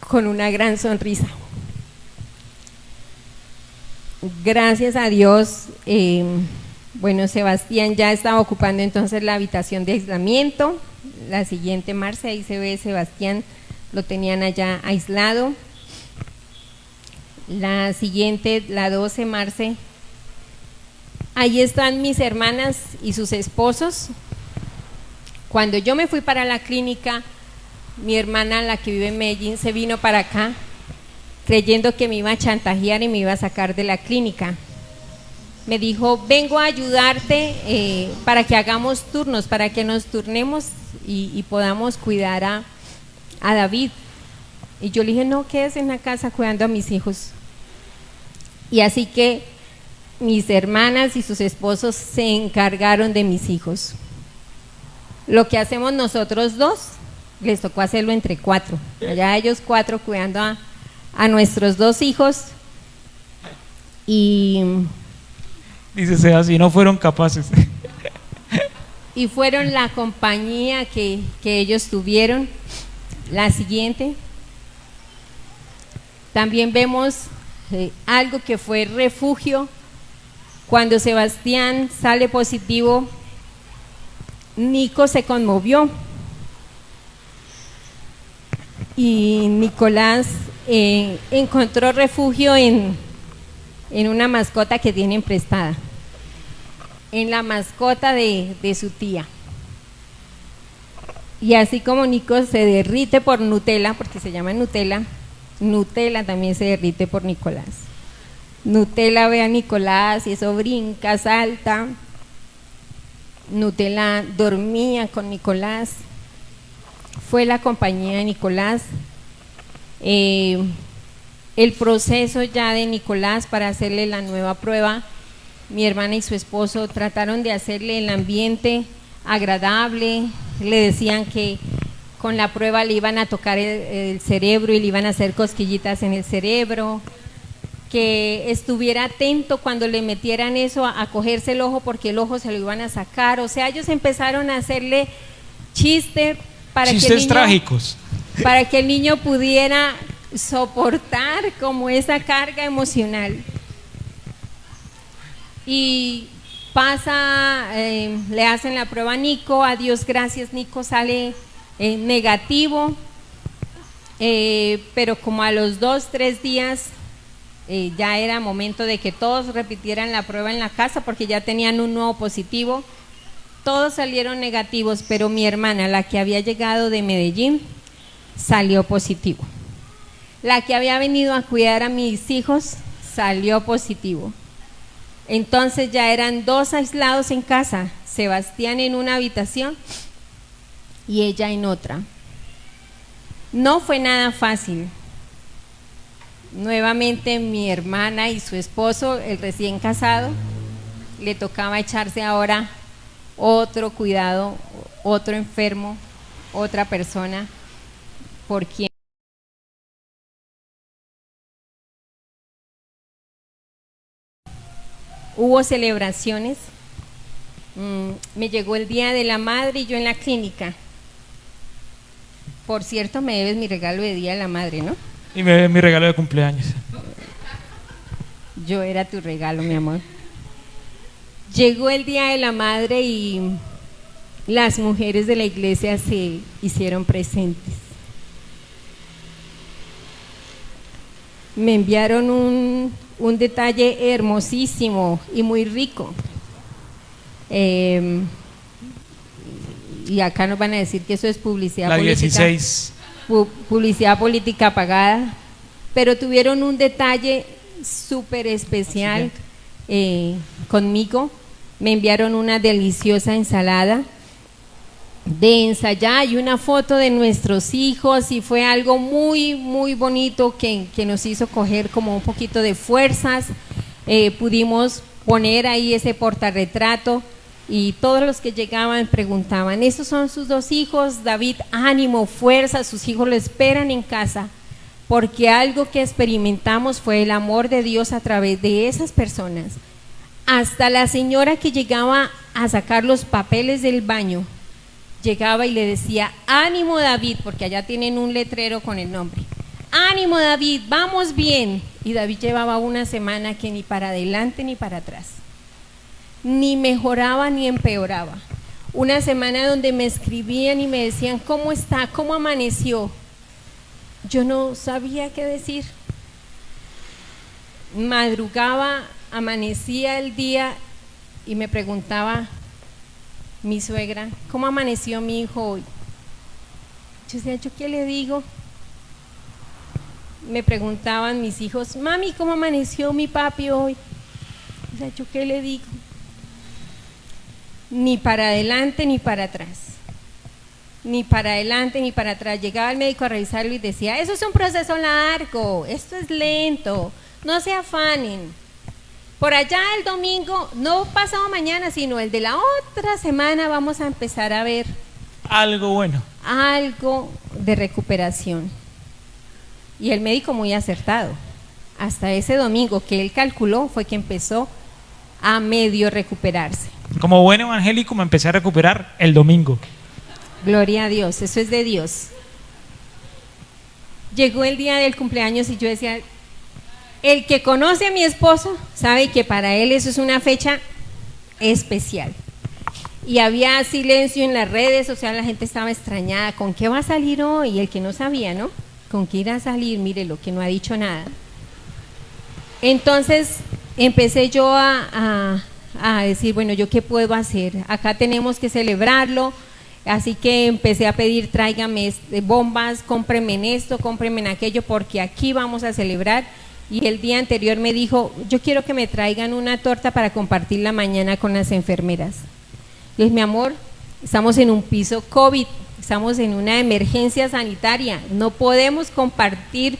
Speaker 3: con una gran sonrisa. Gracias a Dios, bueno, Sebastián ya estaba ocupando entonces la habitación de aislamiento. La siguiente, Marce, ahí se ve Sebastián, lo tenían allá aislado. La siguiente, la 12, Marce, ahí están mis hermanas y sus esposos. Cuando yo me fui para la clínica, mi hermana, la que vive en Medellín, se vino para acá creyendo que me iba a chantajear y me iba a sacar de la clínica. Me dijo, vengo a ayudarte para que hagamos turnos, para que nos turnemos y podamos cuidar a David. Y yo le dije, no, quédese en la casa cuidando a mis hijos. Y así que mis hermanas y sus esposos se encargaron de mis hijos. Lo que hacemos nosotros dos, les tocó hacerlo entre 4. Allá ellos 4 cuidando a nuestros 2 hijos. Y
Speaker 1: dice Sebas, si no fueron capaces.
Speaker 3: Y fueron la compañía que ellos tuvieron. La siguiente. También vemos algo que fue refugio. Cuando Sebastián sale positivo, Nico se conmovió. Y Nicolás encontró refugio en una mascota que tienen prestada, en la mascota de su tía. Y así como Nico se derrite por Nutella, porque se llama Nutella, Nutella también se derrite por Nicolás. Nutella ve a Nicolás y eso brinca, salta. Nutella dormía con Nicolás. Fue la compañía de Nicolás. El proceso ya de Nicolás para hacerle la nueva prueba, mi hermana y su esposo trataron de hacerle el ambiente agradable. Le decían que con la prueba le iban a tocar el cerebro y le iban a hacer cosquillitas en el cerebro, que estuviera atento cuando le metieran eso a cogerse el ojo porque el ojo se lo iban a sacar. O sea, ellos empezaron a hacerle chistes para que el niño,
Speaker 1: trágicos,
Speaker 3: para que el niño pudiera soportar como esa carga emocional. Y pasa, le hacen la prueba a Nico, a Dios gracias, Nico sale negativo, pero como a los 2-3 días ya era momento de que todos repitieran la prueba en la casa porque ya tenían un nuevo positivo. Todos salieron negativos, pero mi hermana, la que había llegado de Medellín, salió positivo. La que había venido a cuidar a mis hijos salió positivo. Entonces ya eran 2 aislados en casa, Sebastián en una habitación y ella en otra. No fue nada fácil. Nuevamente mi hermana y su esposo, el recién casado, le tocaba echarse ahora otro cuidado, otro enfermo, otra persona por quien hubo celebraciones. Me llegó el día de la madre y yo en la clínica. Por cierto, me debes mi regalo de día de la madre, ¿no?
Speaker 1: Y me debes mi regalo de cumpleaños.
Speaker 3: Yo era tu regalo, mi amor. Llegó el día de la madre y las mujeres de la iglesia se hicieron presentes. Me enviaron un detalle hermosísimo y muy rico. Y acá nos van a decir que eso es publicidad
Speaker 1: la
Speaker 3: política.
Speaker 1: 16.
Speaker 3: Publicidad política pagada, pero tuvieron un detalle súper especial conmigo. Me enviaron una deliciosa ensalada de ensayar. Hay una foto de nuestros hijos y fue algo muy, muy bonito que nos hizo coger como un poquito de fuerzas. Pudimos poner ahí ese portarretrato y todos los que llegaban preguntaban, ¿esos son sus dos hijos? David, ánimo, fuerza, sus hijos lo esperan en casa, porque algo que experimentamos fue el amor de Dios a través de esas personas. Hasta la señora que llegaba a sacar los papeles del baño, llegaba y le decía, ánimo David, porque allá tienen un letrero con el nombre, ánimo David, vamos bien. Y David llevaba una semana que ni para adelante ni para atrás, ni mejoraba ni empeoraba. Una semana donde me escribían y me decían, ¿cómo está? ¿Cómo amaneció? Yo no sabía qué decir. Madrugaba, amanecía el día y me preguntaba mi suegra, ¿cómo amaneció mi hijo hoy? Yo decía, ¿yo qué le digo? Me preguntaban mis hijos, mami, ¿cómo amaneció mi papi hoy? O sea, ¿yo qué le digo? Ni para adelante ni para atrás, ni para adelante ni para atrás. Llegaba el médico a revisarlo y decía, eso es un proceso largo, esto es lento, no se afanen. Por allá el domingo, no pasado mañana, sino el de la otra semana, vamos a empezar a ver
Speaker 1: algo bueno,
Speaker 3: algo de recuperación. Y el médico muy acertado, hasta ese domingo que él calculó fue que empezó a medio recuperarse.
Speaker 1: como buen evangélico me empecé a recuperar el domingo.
Speaker 3: Gloria a Dios, eso es de Dios. Llegó el día del cumpleaños y yo decía, el que conoce a mi esposo sabe que para él eso es una fecha especial. Y había silencio en las redes, o sea, la gente estaba extrañada, ¿con qué va a salir hoy? Y el que no sabía, ¿no? ¿Con qué irá a salir? Mire, lo que no ha dicho nada. Entonces empecé yo a decir, bueno, ¿yo qué puedo hacer? Acá tenemos que celebrarlo, así que empecé a pedir, tráigame bombas, cómprenme en esto, cómprenme en aquello, porque aquí vamos a celebrar. Y el día anterior me dijo, yo quiero que me traigan una torta para compartirla mañana con las enfermeras. Le dije, mi amor, estamos en un piso COVID, estamos en una emergencia sanitaria, no podemos compartir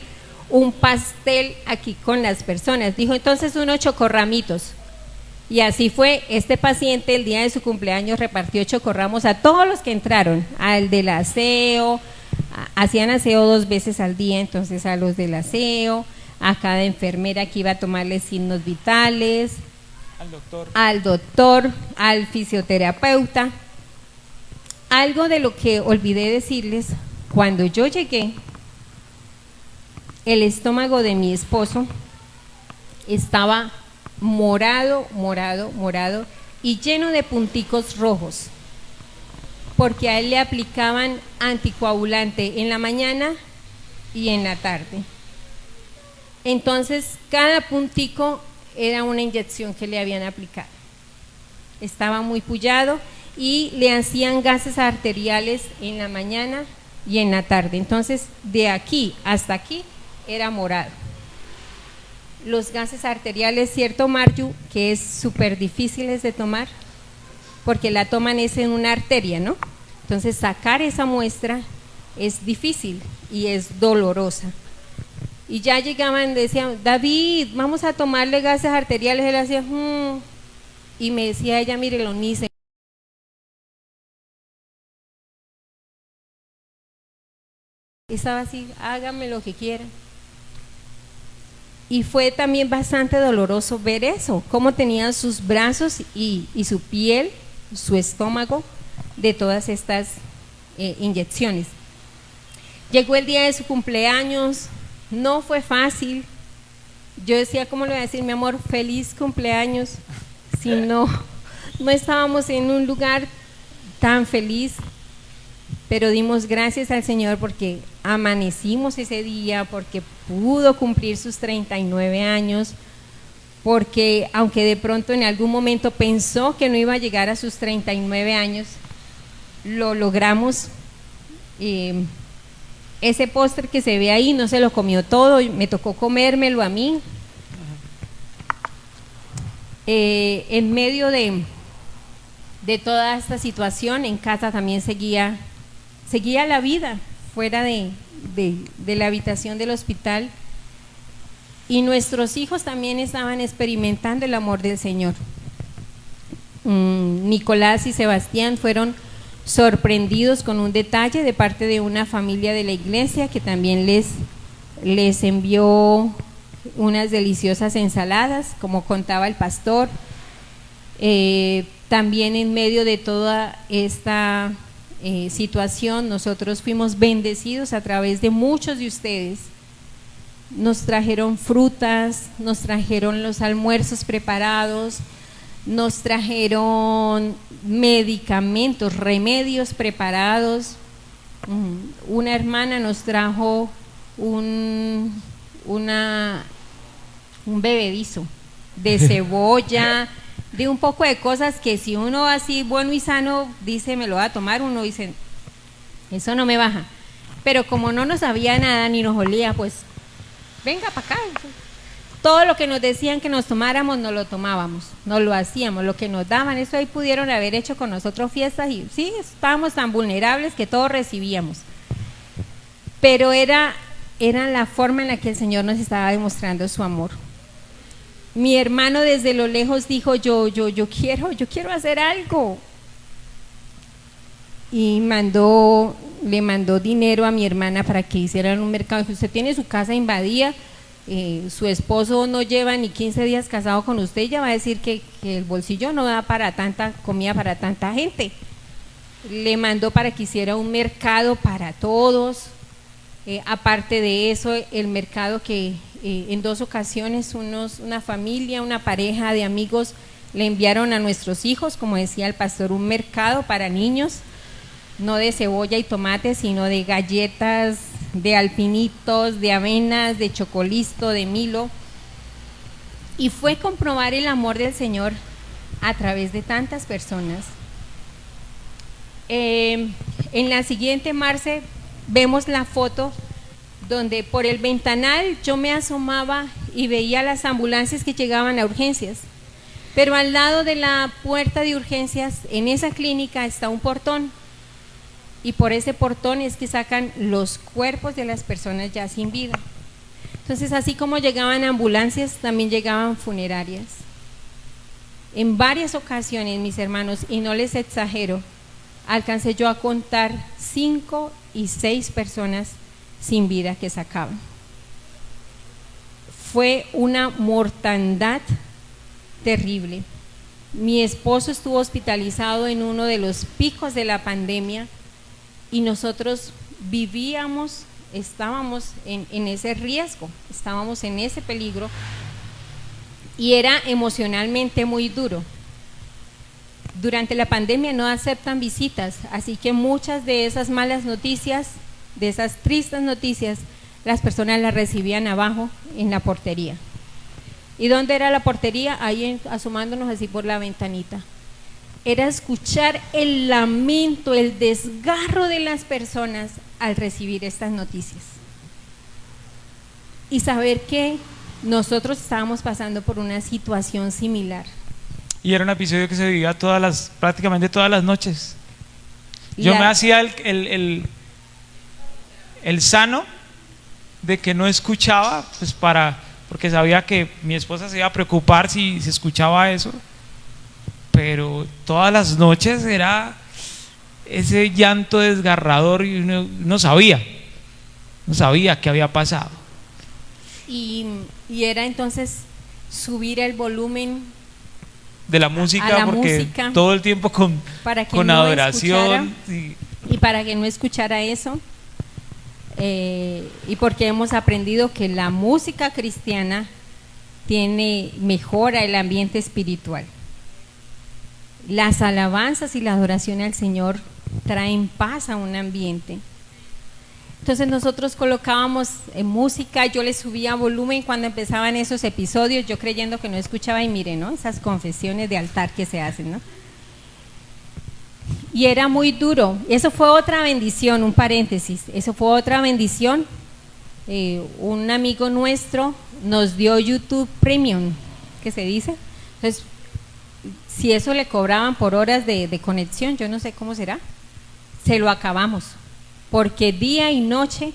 Speaker 3: un pastel aquí con las personas. Dijo, entonces unos chocorramitos. Y así fue. Este paciente el día de su cumpleaños repartió chocorramos a todos los que entraron, al del aseo, hacían aseo 2 veces al día, entonces a los del aseo, a cada enfermera que iba a tomarle signos vitales, al doctor, al fisioterapeuta. Algo de lo que olvidé decirles, cuando yo llegué, el estómago de mi esposo estaba morado y lleno de punticos rojos, porque a él le aplicaban anticoagulante en la mañana y en la tarde. Entonces cada puntico era una inyección que le habían aplicado. Estaba muy pullado y le hacían gases arteriales en la mañana y en la tarde. Entonces de aquí hasta aquí era morado. Los gases arteriales, ¿cierto, Marju? Que es súper difíciles de tomar, porque la toman es en una arteria, ¿no? Entonces sacar esa muestra es difícil y es dolorosa. Y ya llegaban, decían, David, vamos a tomarle gases arteriales. Él hacía, y me decía ella, mire, Lonice, estaba así, hágame lo que quieran. Y fue también bastante doloroso ver eso, cómo tenían sus brazos y su piel, su estómago, de todas estas inyecciones. Llegó el día de su cumpleaños, no fue fácil. Yo decía, ¿cómo le voy a decir, mi amor, feliz cumpleaños? Si no estábamos en un lugar tan feliz, pero dimos gracias al Señor porque amanecimos ese día, porque pudo cumplir sus 39 años, porque aunque de pronto en algún momento pensó que no iba a llegar a sus 39 años, lo logramos. Ese póster que se ve ahí no se lo comió todo, me tocó comérmelo a mí. En medio de toda esta situación, en casa también seguía la vida fuera de la habitación del hospital, y nuestros hijos también estaban experimentando el amor del Señor. Nicolás y Sebastián fueron sorprendidos con un detalle de parte de una familia de la iglesia que también les envió unas deliciosas ensaladas, como contaba el pastor. También en medio de toda esta situación, nosotros fuimos bendecidos a través de muchos de ustedes. Nos trajeron frutas, nos trajeron los almuerzos preparados, nos trajeron medicamentos, remedios preparados. Una hermana nos trajo un bebedizo de cebolla, de un poco de cosas que si uno así bueno y sano dice me lo va a tomar, uno dice eso no me baja, pero como no nos sabía nada ni nos olía, pues venga para acá. Todo lo que nos decían que nos tomáramos, no lo tomábamos, no lo hacíamos, lo que nos daban, eso ahí pudieron haber hecho con nosotros fiestas y sí, estábamos tan vulnerables que todo recibíamos. Pero era la forma en la que el Señor nos estaba demostrando su amor. Mi hermano desde lo lejos dijo, yo quiero hacer algo. Y le mandó dinero a mi hermana para que hicieran un mercado. Usted tiene su casa invadida, su esposo no lleva ni 15 días casado con usted, ella va a decir que el bolsillo no da para tanta comida para tanta gente. Le mandó para que hiciera un mercado para todos. Aparte de eso, el mercado que en 2 ocasiones una familia, una pareja de amigos le enviaron a nuestros hijos, como decía el pastor, un mercado para niños, no de cebolla y tomate, sino de galletas, de alpinitos, de avenas, de chocolisto, de Milo. Y fue comprobar el amor del Señor a través de tantas personas. En la siguiente, Marce, vemos la foto donde por el ventanal yo me asomaba y veía las ambulancias que llegaban a urgencias, pero al lado de la puerta de urgencias en esa clínica está un portón, y por ese portón es que sacan los cuerpos de las personas ya sin vida. Entonces, así como llegaban ambulancias, también llegaban funerarias. En varias ocasiones, mis hermanos, y no les exagero, alcancé yo a contar 5 y 6 personas sin vida que sacaban. Fue una mortandad terrible. Mi esposo estuvo hospitalizado en uno de los picos de la pandemia y nosotros estábamos en ese riesgo, estábamos en ese peligro y era emocionalmente muy duro. Durante la pandemia no aceptan visitas, así que muchas de esas malas noticias, de esas tristes noticias, las personas las recibían abajo en la portería. ¿Y dónde era la portería? Ahí asomándonos así por la ventanita. Era escuchar el lamento, el desgarro de las personas al recibir estas noticias. Y saber que nosotros estábamos pasando por una situación similar.
Speaker 1: Y era un episodio que se vivía prácticamente todas las noches. Yo me hacía el sano de que no escuchaba, pues porque sabía que mi esposa se iba a preocupar si se escuchaba eso, pero todas las noches era ese llanto desgarrador y uno no sabía qué había pasado.
Speaker 3: Y era entonces subir el volumen
Speaker 1: de la música, porque música, todo el tiempo con adoración
Speaker 3: y para que no escuchara eso. Y porque hemos aprendido que la música cristiana mejora el ambiente espiritual. Las alabanzas y la adoración al Señor traen paz a un ambiente. Entonces nosotros colocábamos música, yo le subía volumen cuando empezaban esos episodios, yo creyendo que no escuchaba, y mire, ¿no? Esas confesiones de altar que se hacen, ¿no? Y era muy duro. Eso fue otra bendición, un paréntesis, eso fue otra bendición. Un amigo nuestro nos dio YouTube Premium, ¿qué se dice? Entonces si eso le cobraban por horas de conexión, yo no sé cómo será, se lo acabamos, porque día y noche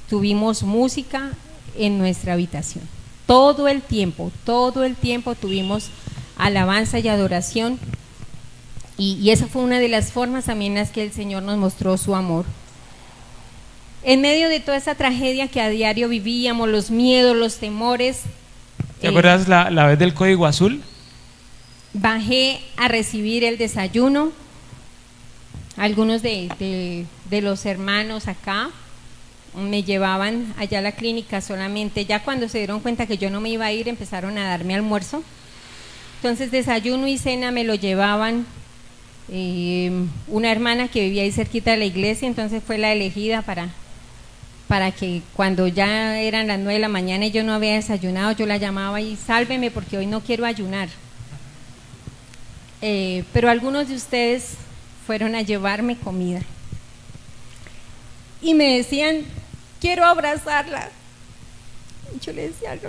Speaker 3: tuvimos música en nuestra habitación. Todo el tiempo tuvimos alabanza y adoración, y esa fue una de las formas también en las que el Señor nos mostró su amor. En medio de toda esa tragedia que a diario vivíamos, los miedos, los temores.
Speaker 1: ¿Te acuerdas la vez del código azul?
Speaker 3: Bajé a recibir el desayuno. Algunos de los hermanos acá me llevaban allá a la clínica solamente. Ya cuando se dieron cuenta que yo no me iba a ir, empezaron a darme almuerzo. Entonces desayuno y cena me lo llevaban una hermana que vivía ahí cerquita de la iglesia, entonces fue la elegida para que cuando ya eran las 9 de la mañana y yo no había desayunado, yo la llamaba y sálveme porque hoy no quiero ayunar. Pero algunos de ustedes fueron a llevarme comida y me decían, quiero abrazarla. Y yo le decía,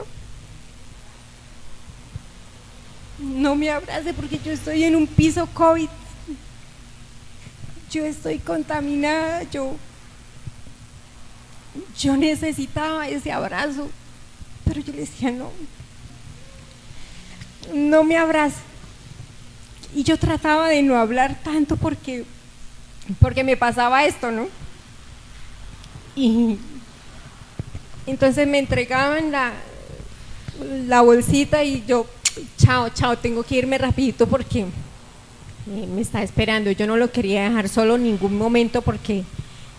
Speaker 3: no me abrace porque yo estoy en un piso COVID, yo estoy contaminada, yo necesitaba ese abrazo, pero yo le decía, no me abrace. Y yo trataba de no hablar tanto porque me pasaba esto, ¿no? Y entonces me entregaban la bolsita y yo, chao, tengo que irme rapidito porque me está esperando. Yo no lo quería dejar solo en ningún momento porque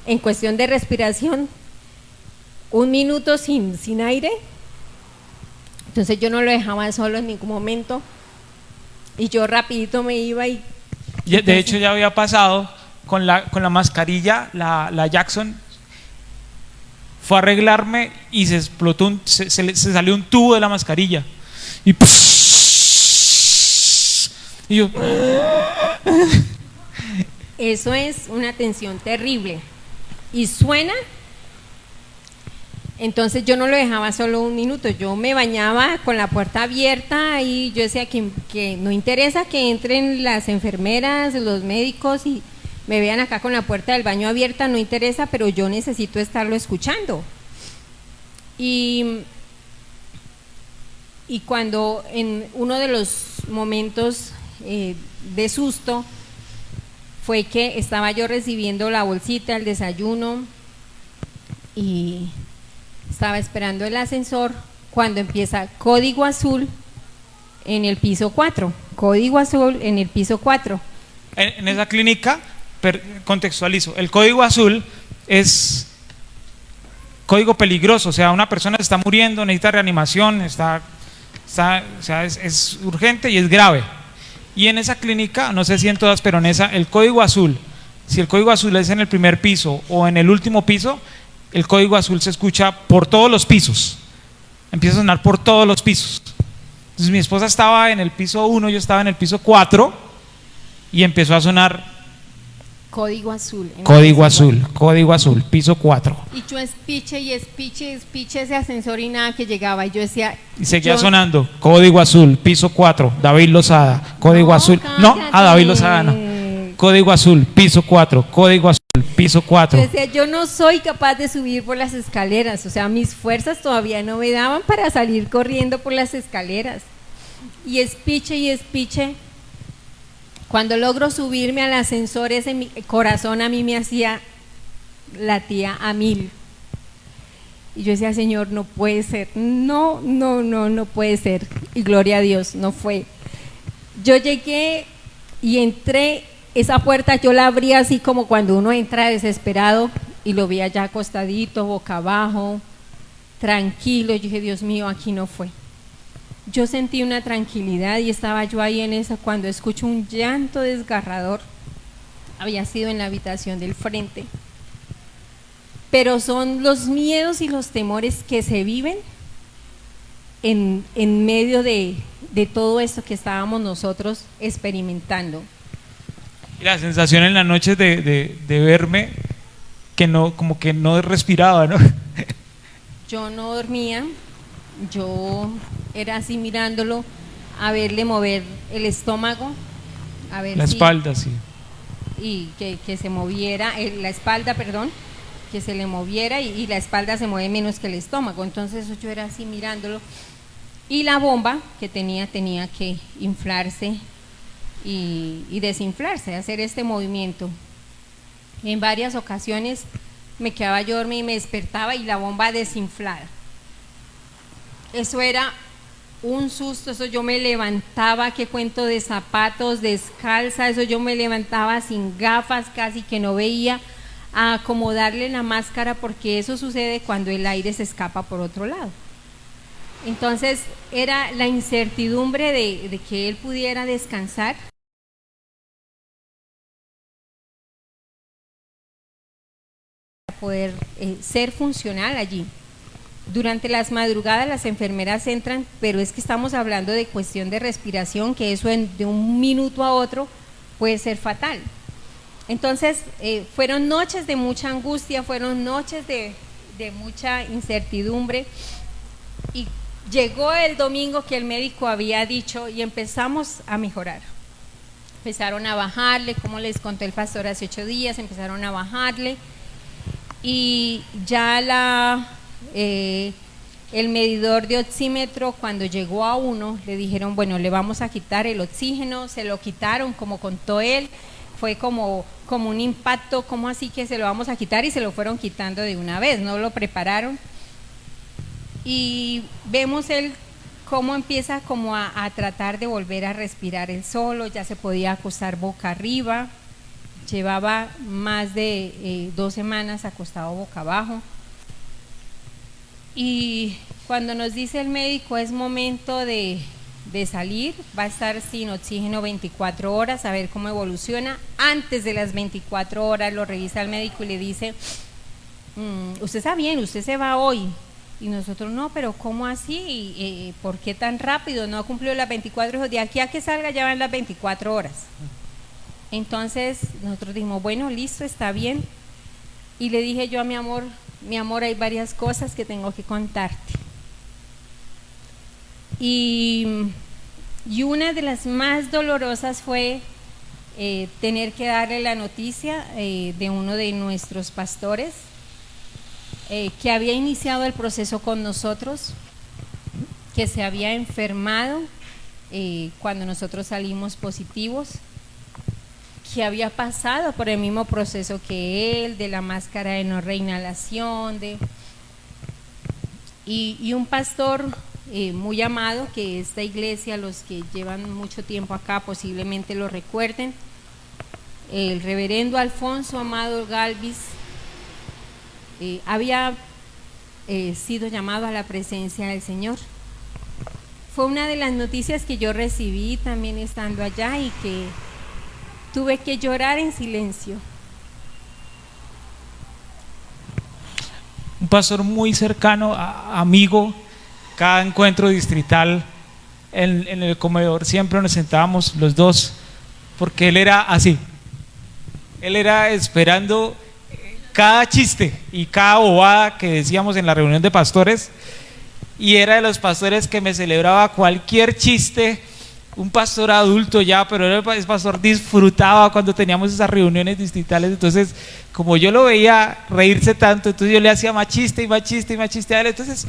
Speaker 3: en cuestión de respiración, 1 minuto sin aire, entonces yo no lo dejaba solo en ningún momento. Y yo rapidito me iba y…
Speaker 1: De hecho ya había pasado con la mascarilla, la Jackson fue a arreglarme y se explotó, se salió un tubo de la mascarilla y yo…
Speaker 3: Eso es una tensión terrible y suena. Entonces yo no lo dejaba solo 1 minuto, yo me bañaba con la puerta abierta y yo decía que no interesa que entren las enfermeras, los médicos y me vean acá con la puerta del baño abierta, no interesa, pero yo necesito estarlo escuchando. Y cuando en uno de los momentos de susto fue que estaba yo recibiendo la bolsita, el desayuno y… estaba esperando el ascensor cuando empieza código azul en el piso 4, código azul en el piso 4.
Speaker 1: En esa clínica, contextualizo, el código azul es código peligroso, o sea, una persona está muriendo, necesita reanimación, o sea, es urgente y es grave. Y en esa clínica, no sé si en todas, pero en esa, el código azul, si el código azul es en el primer piso o en el último piso, el código azul se escucha por todos los pisos, empieza a sonar por todos los pisos. Entonces mi esposa estaba en el piso 1, yo estaba en el piso 4 y empezó a sonar
Speaker 3: código azul,
Speaker 1: código azul, piso 4.
Speaker 3: Y yo espiche ese ascensor y nada que llegaba y yo decía…
Speaker 1: Y seguía sonando, código azul, piso 4, David Lozada, código azul, no, a David Lozada no. Código azul, piso 4, código azul, piso 4.
Speaker 3: Yo decía, yo no soy capaz de subir por las escaleras, o sea, mis fuerzas todavía no me daban para salir corriendo por las escaleras. Y espiche. Cuando logro subirme al ascensor, ese mi corazón a mí me hacía latía a 1000. Y yo decía, Señor, no puede ser, no puede ser. Y gloria a Dios, no fue. Yo llegué y entré. Esa puerta yo la abría así como cuando uno entra desesperado y lo vi allá acostadito, boca abajo, tranquilo. Yo dije, Dios mío, aquí no fue. Yo sentí una tranquilidad y estaba yo ahí en esa cuando escucho un llanto desgarrador. Había sido en la habitación del frente. Pero son los miedos y los temores que se viven en medio de todo esto que estábamos nosotros experimentando.
Speaker 1: Y la sensación en la noche de verme que no, como que no respiraba, ¿no?
Speaker 3: Yo no dormía, yo era así mirándolo a verle mover el estómago, a ver
Speaker 1: La
Speaker 3: si,
Speaker 1: espalda, sí.
Speaker 3: y que se moviera, la espalda, perdón, que se le moviera y la espalda se mueve menos que el estómago. Entonces yo era así mirándolo y la bomba que tenía que inflarse y desinflarse, hacer este movimiento. En varias ocasiones me quedaba yo dormida y me despertaba y la bomba desinflada. Eso era un susto, eso yo me levantaba, qué cuento, de zapatos, descalza, eso yo me levantaba sin gafas, casi que no veía, a acomodarle la máscara, porque eso sucede cuando el aire se escapa por otro lado. Entonces era la incertidumbre de que él pudiera descansar. Poder ser funcional allí. Durante las madrugadas las enfermeras entran, pero es que estamos hablando de cuestión de respiración, que eso de un minuto a otro puede ser fatal. Entonces fueron noches de mucha angustia, fueron noches de mucha incertidumbre, y llegó el domingo que el médico había dicho y empezamos a mejorar. Empezaron a bajarle, como les contó el pastor hace 8 días, empezaron a bajarle. Y ya el medidor de oxímetro, cuando llegó a 1, le dijeron, bueno, le vamos a quitar el oxígeno. Se lo quitaron, como contó él, fue como un impacto, como así que se lo vamos a quitar, y se lo fueron quitando de una vez, no lo prepararon. Y vemos él cómo empieza como a tratar de volver a respirar él solo, ya se podía acostar boca arriba. Llevaba más de 2 semanas acostado boca abajo, y cuando nos dice el médico es momento de salir, va a estar sin oxígeno 24 horas, a ver cómo evoluciona. Antes de las 24 horas lo revisa el médico y le dice, usted está bien, usted se va hoy. Y nosotros, no, pero ¿cómo así? ¿Por qué tan rápido? No ha cumplido las 24 horas, de aquí a que salga ya van las 24 horas. Entonces nosotros dijimos, bueno, listo, está bien. Y le dije yo a mi amor, hay varias cosas que tengo que contarte. Y una de las más dolorosas fue tener que darle la noticia de uno de nuestros pastores que había iniciado el proceso con nosotros, que se había enfermado cuando nosotros salimos positivos, que había pasado por el mismo proceso que él, de la máscara de no reinhalación, y un pastor muy amado, que esta iglesia, los que llevan mucho tiempo acá posiblemente lo recuerden, el reverendo Alfonso Amado Galvis, había sido llamado a la presencia del Señor. Fue una de las noticias que yo recibí también estando allá, y que tuve que llorar en silencio.
Speaker 1: Un pastor muy cercano, amigo. Cada encuentro distrital en el comedor siempre nos sentábamos los dos, porque él era así. Él era esperando cada chiste y cada bobada que decíamos en la reunión de pastores, y era de los pastores que me celebraba cualquier chiste. Un pastor adulto ya, pero el pastor disfrutaba cuando teníamos esas reuniones distritales. Entonces, como yo lo veía reírse tanto, entonces yo le hacía más chiste y más chiste y más chiste a él. Entonces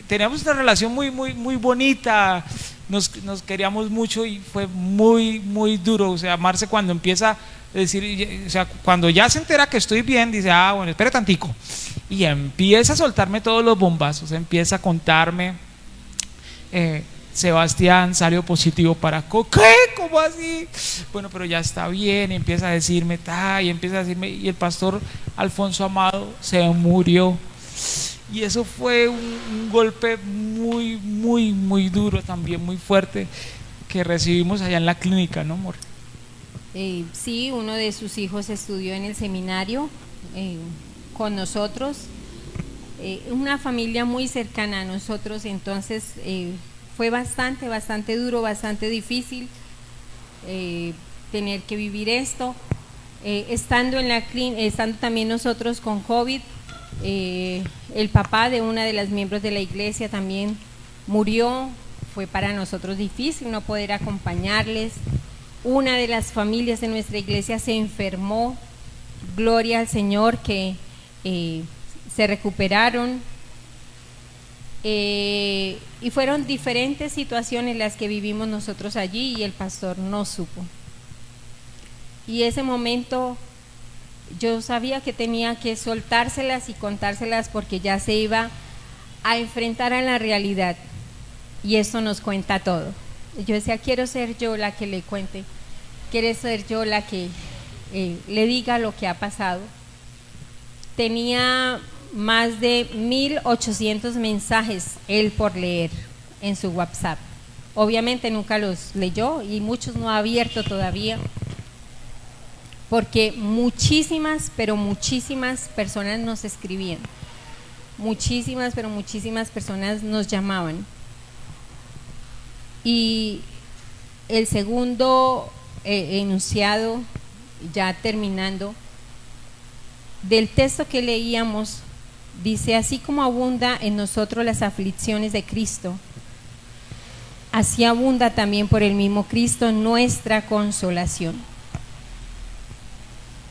Speaker 1: teníamos una relación muy, muy, muy bonita, nos queríamos mucho, y fue muy, muy duro. O sea, Marce, cuando empieza a decir, o sea, cuando ya se entera que estoy bien, dice, bueno, espere tantico, y empieza a soltarme todos los bombazos, empieza a contarme, Sebastián salió positivo para ¿qué? ¿Cómo así? Bueno, pero ya está bien. Y empieza a decirme, y el pastor Alfonso Amado se murió. Y eso fue un golpe muy, muy, muy duro, también muy fuerte, que recibimos allá en la clínica, ¿no, amor?
Speaker 3: Sí, uno de sus hijos estudió en el seminario con nosotros, una familia muy cercana a nosotros. Entonces fue bastante duro, bastante difícil tener que vivir esto, estando en la clínica, estando también nosotros con COVID. El papá de una de las miembros de la iglesia también murió. fue para nosotros difícil no poder acompañarles. Una de las familias de nuestra iglesia se enfermó, gloria al Señor que se recuperaron. Y fueron diferentes situaciones las que vivimos nosotros allí y el pastor no supo. Y ese momento yo sabía que tenía que soltárselas y contárselas porque ya se iba a enfrentar a la realidad y eso nos cuenta todo. Yo decía, quiero ser yo la que le cuente, quiero ser yo la que le diga lo que ha pasado. Tenía más de 1,800 mensajes él por leer en su WhatsApp. Obviamente nunca los leyó y muchos no ha abierto todavía, porque muchísimas, pero muchísimas personas nos escribían, muchísimas, pero muchísimas personas nos llamaban. Y el segundo enunciado, ya terminando, del texto que leíamos, dice: así como abunda en nosotros las aflicciones de Cristo, así abunda también por el mismo Cristo nuestra consolación.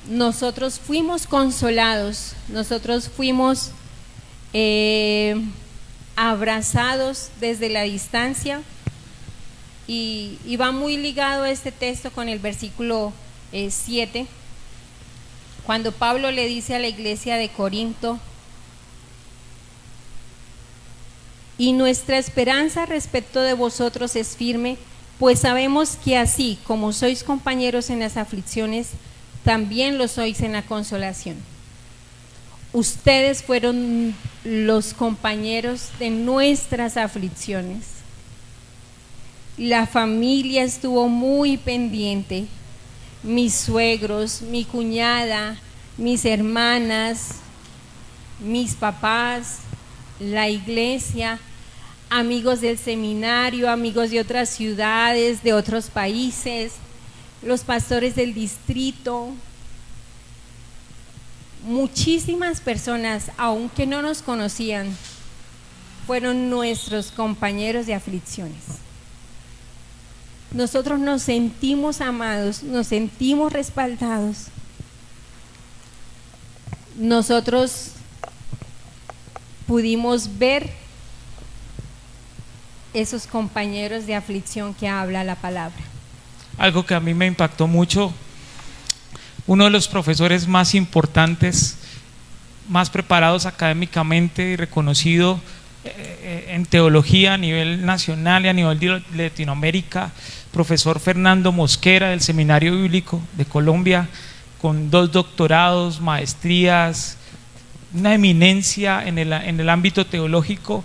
Speaker 3: Nosotros fuimos consolados, nosotros fuimos abrazados desde la distancia, y va muy ligado este texto con el versículo 7, cuando Pablo le dice a la iglesia de Corinto: y nuestra esperanza respecto de vosotros es firme, pues sabemos que así como sois compañeros en las aflicciones, también lo sois en la consolación. Ustedes fueron los compañeros de nuestras aflicciones. La familia estuvo muy pendiente, mis suegros, mi cuñada, mis hermanas, mis papás, la iglesia, amigos del seminario, amigos de otras ciudades, de otros países, los pastores del distrito, muchísimas personas, aunque no nos conocían, fueron nuestros compañeros de aflicciones. Nosotros nos sentimos amados, nos sentimos respaldados. Nosotros pudimos ver esos compañeros de aflicción que habla la palabra.
Speaker 1: Algo que a mí me impactó mucho, uno de los profesores más importantes, más preparados académicamente y reconocido en teología a nivel nacional y a nivel de Latinoamérica, profesor Fernando Mosquera del Seminario Bíblico de Colombia, con 2 doctorados, maestrías, una eminencia en el ámbito teológico.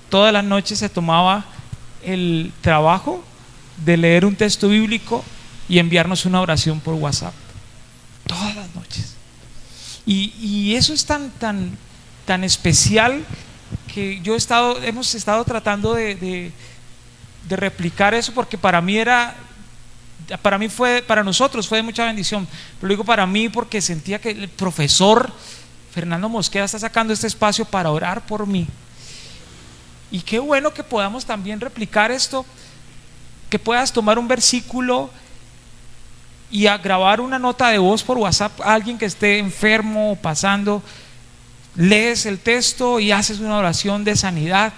Speaker 1: Todas las noches se tomaba el trabajo de leer un texto bíblico y enviarnos una oración por WhatsApp, todas las noches. Y eso es tan especial que hemos estado tratando de replicar eso, porque para nosotros fue de mucha bendición. Pero digo para mí porque sentía que el profesor Fernando Mosquera está sacando este espacio para orar por mí. Y qué bueno que podamos también replicar esto, que puedas tomar un versículo y a grabar una nota de voz por WhatsApp a alguien que esté enfermo o pasando, lees el texto y haces una oración de sanidad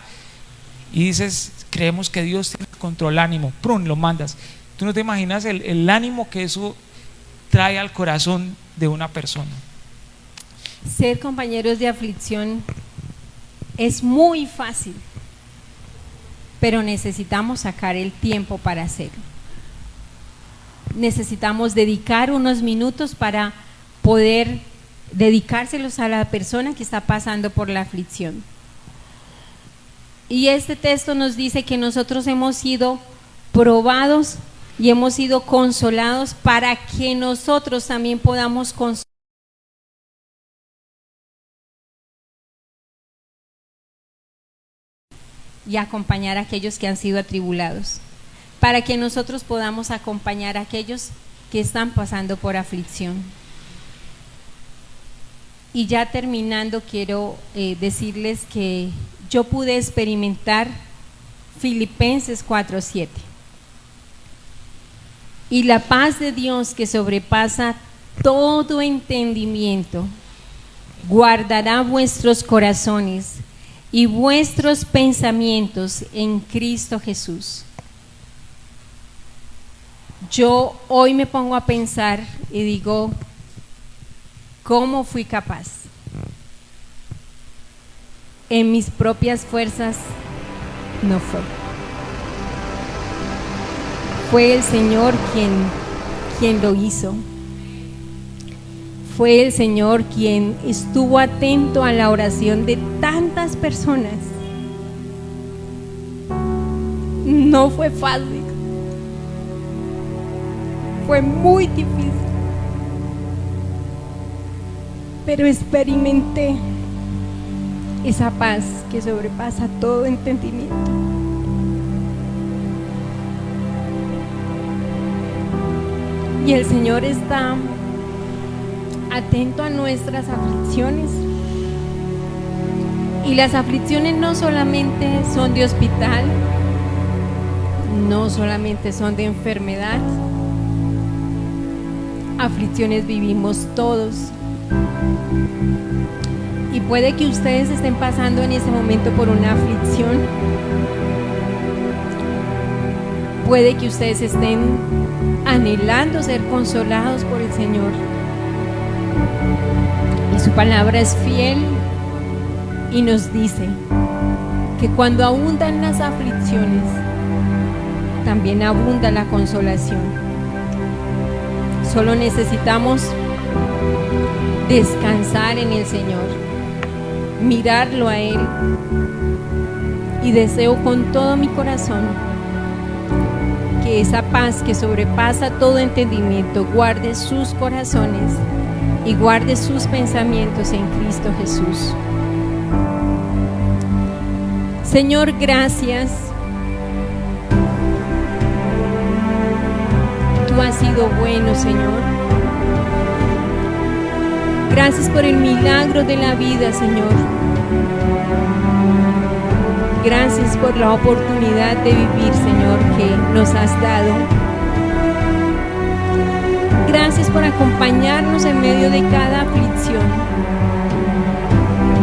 Speaker 1: y dices: creemos que Dios tiene control, ánimo, ¡prum!, lo mandas. Tú no te imaginas el ánimo que eso trae al corazón de una persona.
Speaker 3: Ser compañeros de aflicción es muy fácil, pero necesitamos sacar el tiempo para hacerlo. Necesitamos dedicar unos minutos para poder dedicárselos a la persona que está pasando por la aflicción. Y este texto nos dice que nosotros hemos sido probados y hemos sido consolados para que nosotros también podamos consolar y acompañar a aquellos que han sido atribulados, para que nosotros podamos acompañar a aquellos que están pasando por aflicción. Y ya terminando, quiero decirles que yo pude experimentar Filipenses 4:7. Y la paz de Dios, que sobrepasa todo entendimiento, guardará vuestros corazones y vuestros pensamientos en Cristo Jesús. Yo hoy me pongo a pensar y digo, ¿cómo fui capaz? En mis propias fuerzas no fue. Fue el Señor quien lo hizo. Fue el Señor quien estuvo atento a la oración de tantas personas. No fue fácil. Fue muy difícil. Pero experimenté esa paz que sobrepasa todo entendimiento. Y el Señor está atento a nuestras aflicciones. Y las aflicciones no solamente son de hospital, no solamente son de enfermedad. Aflicciones vivimos todos. Y puede que ustedes estén pasando en ese momento por una aflicción. Puede que ustedes estén anhelando ser consolados por el Señor. Y su palabra es fiel y nos dice que cuando abundan las aflicciones, también abunda la consolación. Solo necesitamos descansar en el Señor, mirarlo a Él, y deseo con todo mi corazón que esa paz que sobrepasa todo entendimiento guarde sus corazones y guarde sus pensamientos en Cristo Jesús. Señor, gracias. Tú has sido bueno, Señor. Gracias por el milagro de la vida, Señor. Gracias por la oportunidad de vivir, Señor, que nos has dado. Gracias por acompañarnos en medio de cada aflicción.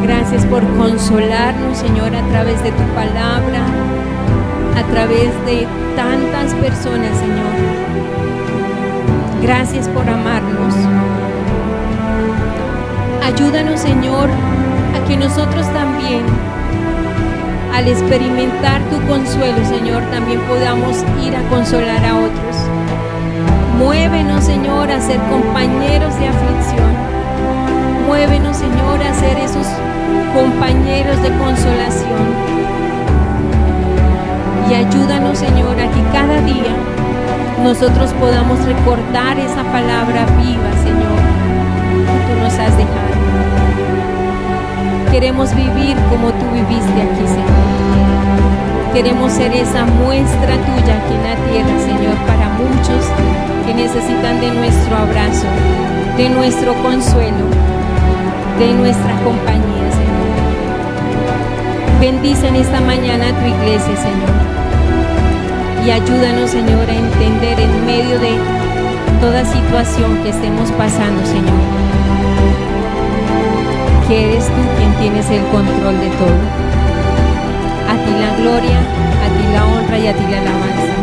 Speaker 3: Gracias por consolarnos, Señor, a través de tu palabra, a través de tantas personas, Señor. Gracias por amarnos. Ayúdanos, Señor, a que nosotros también, al experimentar tu consuelo, Señor, también podamos ir a consolar a otros. Muévenos, Señor, a ser compañeros de aflicción. Muévenos, Señor, a ser esos compañeros de consolación. Y ayúdanos, Señor, a que cada día nosotros podamos recordar esa palabra viva, Señor, que tú nos has dejado. Queremos vivir como tú viviste aquí, Señor. Queremos ser esa muestra tuya aquí en la tierra, Señor, para muchos que necesitan de nuestro abrazo, de nuestro consuelo, de nuestra compañía, Señor. Bendice en esta mañana a tu iglesia, Señor. Y ayúdanos, Señor, a entender en medio de toda situación que estemos pasando, Señor, que eres tú quien tienes el control de todo. A ti la gloria, a ti la honra y a ti la alabanza.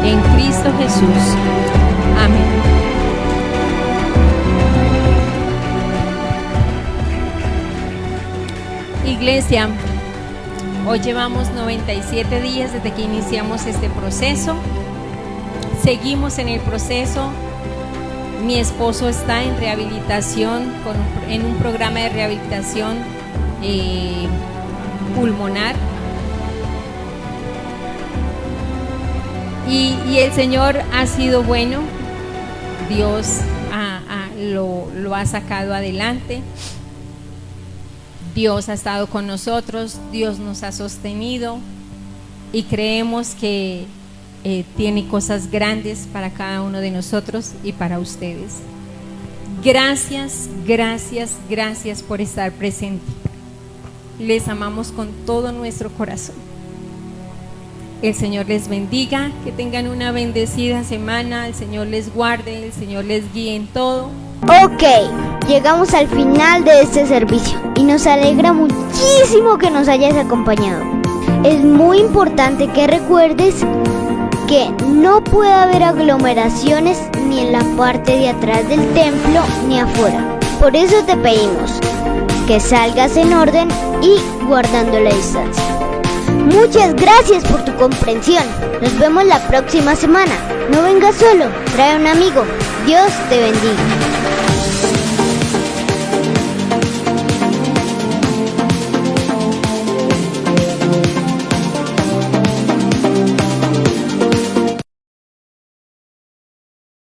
Speaker 3: En Cristo Jesús. Amén. Iglesia, hoy llevamos 97 días desde que iniciamos este proceso. Seguimos en el proceso. Mi esposo está en rehabilitación, en un programa de rehabilitación pulmonar. Y el Señor ha sido bueno. Dios lo ha sacado adelante. Dios ha estado con nosotros. Dios nos ha sostenido. Y creemos que tiene cosas grandes para cada uno de nosotros y para ustedes. Gracias, gracias, gracias por estar presente. Les amamos con todo nuestro corazón. El Señor les bendiga, que tengan una bendecida semana, el Señor les guarde, el Señor les guíe en todo.
Speaker 4: Ok, llegamos al final de este servicio y nos alegra muchísimo que nos hayas acompañado. Es muy importante que recuerdes que no puede haber aglomeraciones ni en la parte de atrás del templo ni afuera. Por eso te pedimos que salgas en orden y guardando la distancia. Muchas gracias por tu comprensión. Nos vemos la próxima semana. No vengas solo, trae un amigo. Dios te bendiga.